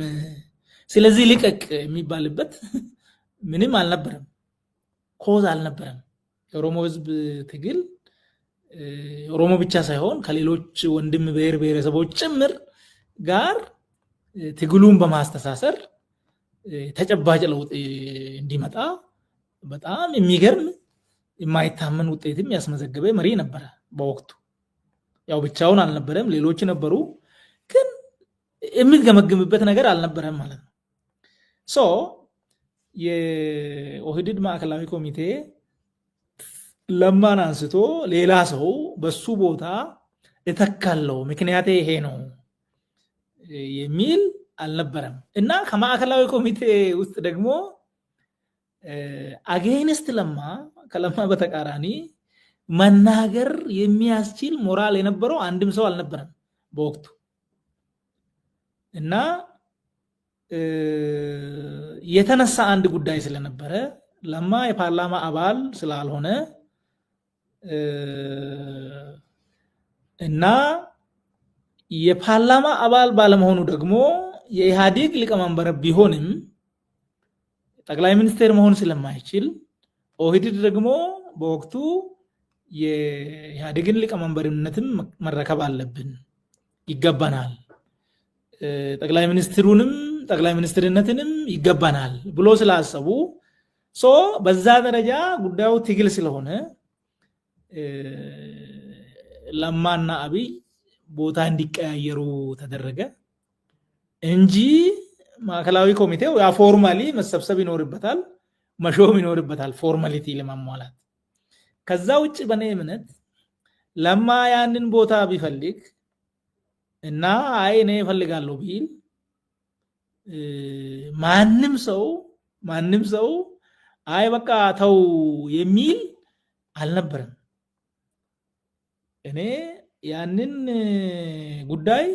ስለዚህ ልቀቅ የሚባልበት ምንም አልነበረም፣ ኮዝ አልነበረም። የኦሮሞ ህዝብ ትግል ኦሮሞ ብቻ ሳይሆን ከሌሎች ወንድም ብሔር ብሔረሰቦች ጭምር ጋር ትግሉን በማስተሳሰር ተጨባጭ ለውጥ እንዲመጣ በጣም የሚገርም የማይታመን ውጤትም ያስመዘገበ መሪ ነበረ በወቅቱ። ያው ብቻውን አልነበረም፣ ሌሎች ነበሩ፣ ግን የሚገመግምበት ነገር አልነበረም ማለት ነው። የኦህዴድ ማዕከላዊ ኮሚቴ ለማን አንስቶ ሌላ ሰው በሱ ቦታ እተካለው ምክንያቴ ይሄ ነው የሚል አልነበረም እና ከማዕከላዊ ኮሚቴ ውስጥ ደግሞ አጌንስት ለማ ከለማ በተቃራኒ መናገር የሚያስችል ሞራል የነበረው አንድም ሰው አልነበረም በወቅቱ እና የተነሳ አንድ ጉዳይ ስለነበረ ለማ የፓርላማ አባል ስላልሆነ እና የፓርላማ አባል ባለመሆኑ ደግሞ የኢህአዴግ ሊቀመንበር ቢሆንም ጠቅላይ ሚኒስቴር መሆን ስለማይችል ኦህዴድ ደግሞ በወቅቱ የኢህአዴግን ሊቀመንበርነትን መረከብ አለብን ይገባናል ጠቅላይ ሚኒስትርነትንም ይገባናል ብሎ ስላሰቡ በዛ ደረጃ ጉዳዩ ትግል ስለሆነ ለማና አብይ ቦታ እንዲቀያየሩ ተደረገ እንጂ ማዕከላዊ ኮሚቴው ያ ፎርማሊ መሰብሰብ ይኖርበታል መሾም ይኖርበታል ፎርማሊቲ ለማሟላት ከዛ ውጭ በኔ እምነት ለማ ያንን ቦታ ቢፈልግ እና አይ እኔ እፈልጋለሁ ቢል ማንም ሰው አይ በቃ ተው የሚል አልነበረም እኔ ያንን ጉዳይ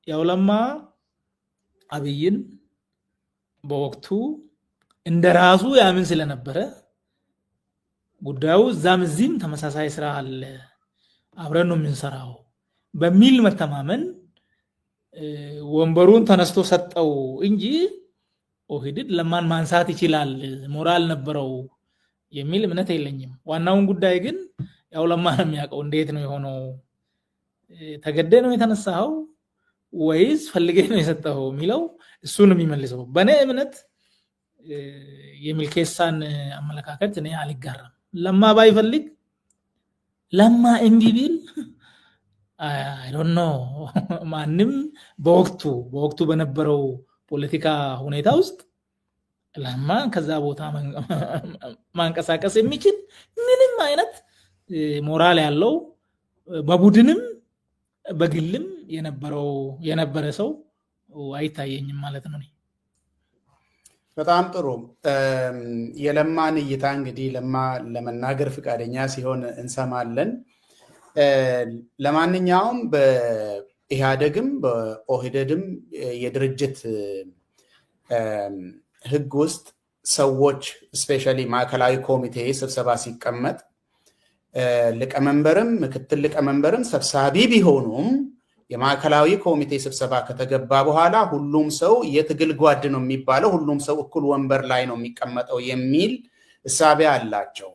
ያው ለማ አብይን በወቅቱ እንደራሱ ያምን ስለነበረ ጉዳዩ እዛም እዚህም ተመሳሳይ ስራ አለ አብረን ነው የምንሰራው በሚል መተማመን ወንበሩን ተነስቶ ሰጠው እንጂ ኦህዴድ ለማን ማንሳት ይችላል ሞራል ነበረው የሚል እምነት የለኝም ዋናውን ጉዳይ ግን ያው ለማ ነው የሚያውቀው እንዴት ነው የሆነው ተገደ ነው የተነሳው ወይስ ፈልጌ ነው የሰጠው የሚለው እሱን የሚመልሰው በኔ እምነት የሚልኬሳን አመለካከት እኔ አልጋራም ለማ ባይፈልግ ለማ እምቢ ቢል I don't know ማንም በወቅቱ በነበረው ፖለቲካ ሁኔታ ውስጥ ለማ ከዛ ቦታ ማንቀሳቀስ የሚችል ምንም አይነት ሞራል ያለው በቡድንም በግልም የነበረ ሰው አይታየኝም ማለት ነው በጣም ጥሩ የለማን እይታ እንግዲህ ለማ ለመናገር ፍቃደኛ ሲሆን እንሰማለን ለማንኛውም በኢህአዴግም በኦህዴድም የድርጅት ህግ ውስጥ ሰዎች ስፔሻሊ ማዕከላዊ ኮሚቴ ስብሰባ ሲቀመጥ ሊቀመንበርም ምክትል ሊቀመንበርም ሰብሳቢ ቢሆኑም የማዕከላዊ ኮሚቴ ስብሰባ ከተገባ በኋላ ሁሉም ሰው የትግል ጓድ ነው የሚባለው ሁሉም ሰው እኩል ወንበር ላይ ነው የሚቀመጠው የሚል እሳቤ አላቸው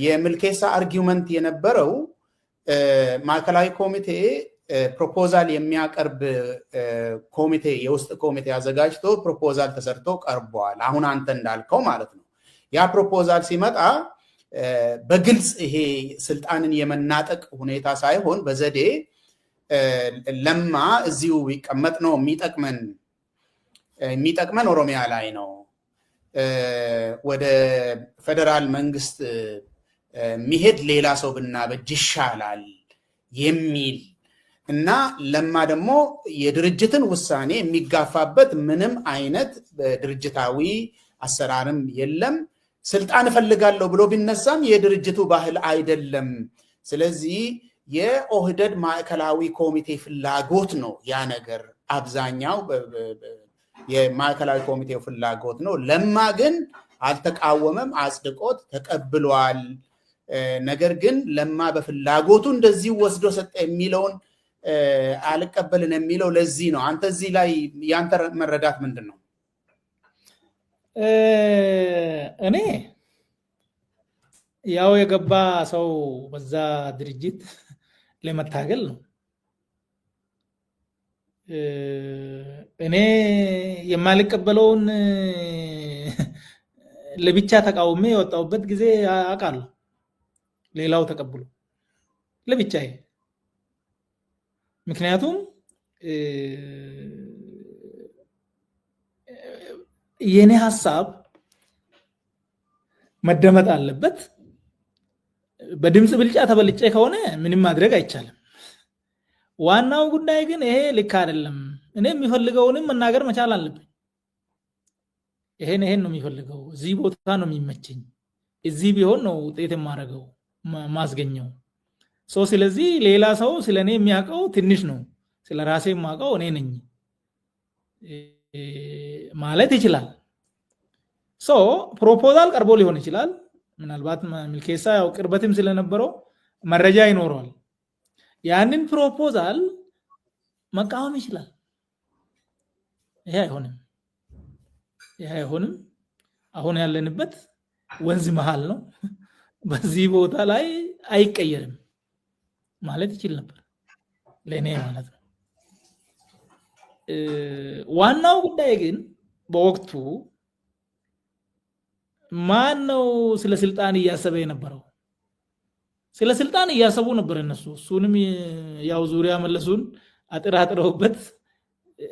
የሚልኬሳ አርጊውመንት የነበረው ማዕከላዊ ኮሚቴ ፕሮፖዛል የሚያቀርብ ኮሚቴ የውስጥ ኮሚቴ አዘጋጅቶ ፕሮፖዛል ተሰርቶ ቀርቧል አሁን አንተ እንዳልከው ማለት ነው ያ ፕሮፖዛል ሲመጣ በግልጽ ይሄ ስልጣንን የመናጠቅ ሁኔታ ሳይሆን በዘዴ ለማ እዚሁ ቢቀመጥ ነው የሚጠቅመን ኦሮሚያ ላይ ነው ወደ ፌደራል መንግስት ሚሄድ ሌላ ሰው ብናበጅ ይሻላል የሚል እና ለማ ደግሞ የድርጅትን ውሳኔ የሚጋፋበት ምንም አይነት ድርጅታዊ አሰራርም የለም ስልጣን እፈልጋለሁ ብሎ ቢነሳም የድርጅቱ ባህል አይደለም ስለዚህ የኦህዴድ ማዕከላዊ ኮሚቴ ፍላጎት ነው ያ ነገር አብዛኛው የማዕከላዊ ኮሚቴው ፍላጎት ነው ለማ ግን አልተቃወመም አጽድቆት ተቀብሏል ነገር ግን ለማ በፍላጎቱ እንደዚህ ወስዶ ሰጠ የሚለውን አልቀበልን የሚለው ለዚህ ነው አንተ እዚህ ላይ ያንተ መረዳት ምንድነው እኔ ያው የገባ ሰው በዛ ድርጅት ለመታገል ነው እኔ የማልቀበለውን ለብቻ ተቃውሜ የወጣውበት ጊዜ አውቃለሁ ሌላው ተቀብሎ ለብቻዬ ምክንያቱም የኔ ሐሳብ መደመጥ አለበት በድምጽ ብልጫ ተበልጬ ከሆነ ምንም ማድረግ አይቻልም ዋናው ጉዳይ ግን ይሄ ልክ አይደለም። እኔ የሚፈልገውንም መናገር መቻል አለብኝ። ይሄን ነው የሚፈልገው፣ እዚህ ቦታ ነው የሚመቸኝ፣ እዚህ ቢሆን ነው ውጤት የማደርገው ማስገኘው። ስለዚህ ሌላ ሰው ስለኔ የሚያውቀው ትንሽ ነው፣ ስለ ራሴ የማውቀው እኔ ነኝ ማለት ይችላል። ፕሮፖዛል ቀርቦ ሊሆን ይችላል። ምናልባት ሚልኬሳ ያው ቅርበትም ስለነበረው መረጃ ይኖረዋል። ያንን ፕሮፖዛል መቃወም ይችላል። ይሄ አይሆንም። አሁን ያለንበት ወንዝ መሃል ነው፣ በዚህ ቦታ ላይ አይቀየርም ማለት ይችል ነበር ለኔ ማለት ነው። ዋናው ጉዳይ ግን በወቅቱ ማን ነው ስለ ስልጣን እያሰበ የነበረው? ስለ ስልጣን እያሰቡ ነበር እነሱ። እሱንም ያው ዙሪያ መለሱን አጥራጥረውበት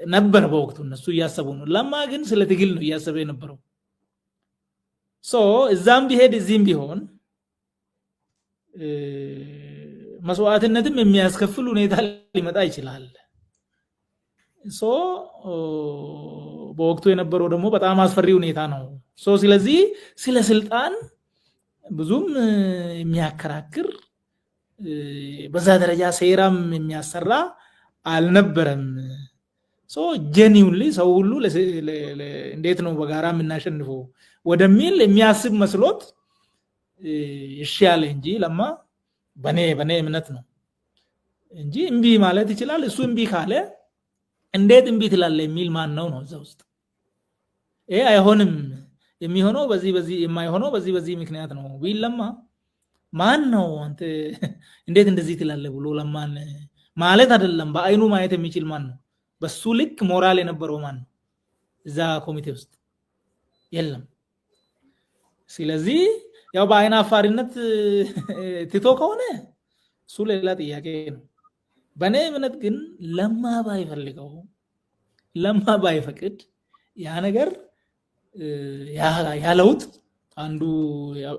ነበር በወቅቱ እነሱ እያሰቡ ነው። ለማ ግን ስለ ትግል ነው እያሰበ የነበረው። እዛም ቢሄድ እዚህም ቢሆን መስዋዕትነትም የሚያስከፍል ሁኔታ ሊመጣ ይችላል። በወቅቱ የነበረው ደግሞ በጣም አስፈሪ ሁኔታ ነው። ስለዚህ ስለ ስልጣን ብዙም የሚያከራክር በዛ ደረጃ ሴራም የሚያሰራ አልነበረም። ጀኒውንሊ ሰው ሁሉ እንዴት ነው በጋራ የምናሸንፈው ወደሚል የሚያስብ መስሎት ይሻለ እንጂ ለማ በኔ እምነት ነው እንጂ እምቢ ማለት ይችላል። እሱ እምቢ ካለ እንዴት እምቢ ትላለህ የሚል ማን ነው እዛ ውስጥ? ይሄ አይሆንም የሚሆነው በዚህ የማይሆነው በዚህ ምክንያት ነው ቢል ለማ ማን ነው አንተ እንዴት እንደዚህ ትላለህ ብሎ ለማን ማለት አይደለም። በአይኑ ማየት የሚችል ማን ነው? በሱ ልክ ሞራል የነበረው ማን ነው? እዛ ኮሚቴ ውስጥ የለም። ስለዚህ ያው በአይን አፋሪነት ትቶ ከሆነ እሱ ሌላ ጥያቄ ነው። በኔ እምነት ግን ለማ ባይፈልገው ለማ ባይፈቅድ ያ ነገር ያለውጥ አንዱ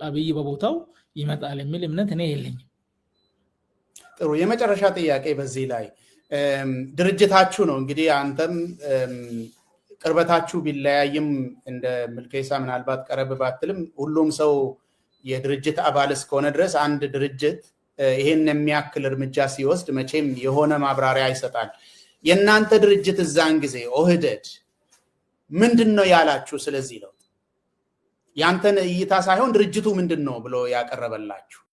አብይ በቦታው ይመጣል የሚል እምነት እኔ የለኝም። ጥሩ። የመጨረሻ ጥያቄ በዚህ ላይ ድርጅታችሁ ነው እንግዲህ አንተም ቅርበታችሁ ቢለያይም እንደ ሚልኬሳ ምናልባት ቀረብ ባትልም ሁሉም ሰው የድርጅት አባል እስከሆነ ድረስ አንድ ድርጅት ይሄን የሚያክል እርምጃ ሲወስድ መቼም የሆነ ማብራሪያ ይሰጣል። የእናንተ ድርጅት እዛን ጊዜ ኦህዴድ ምንድነው ያላችሁ? ስለዚህ ለውጥ ያንተን እይታ ሳይሆን ድርጅቱ ምንድነው ብሎ ያቀረበላችሁ?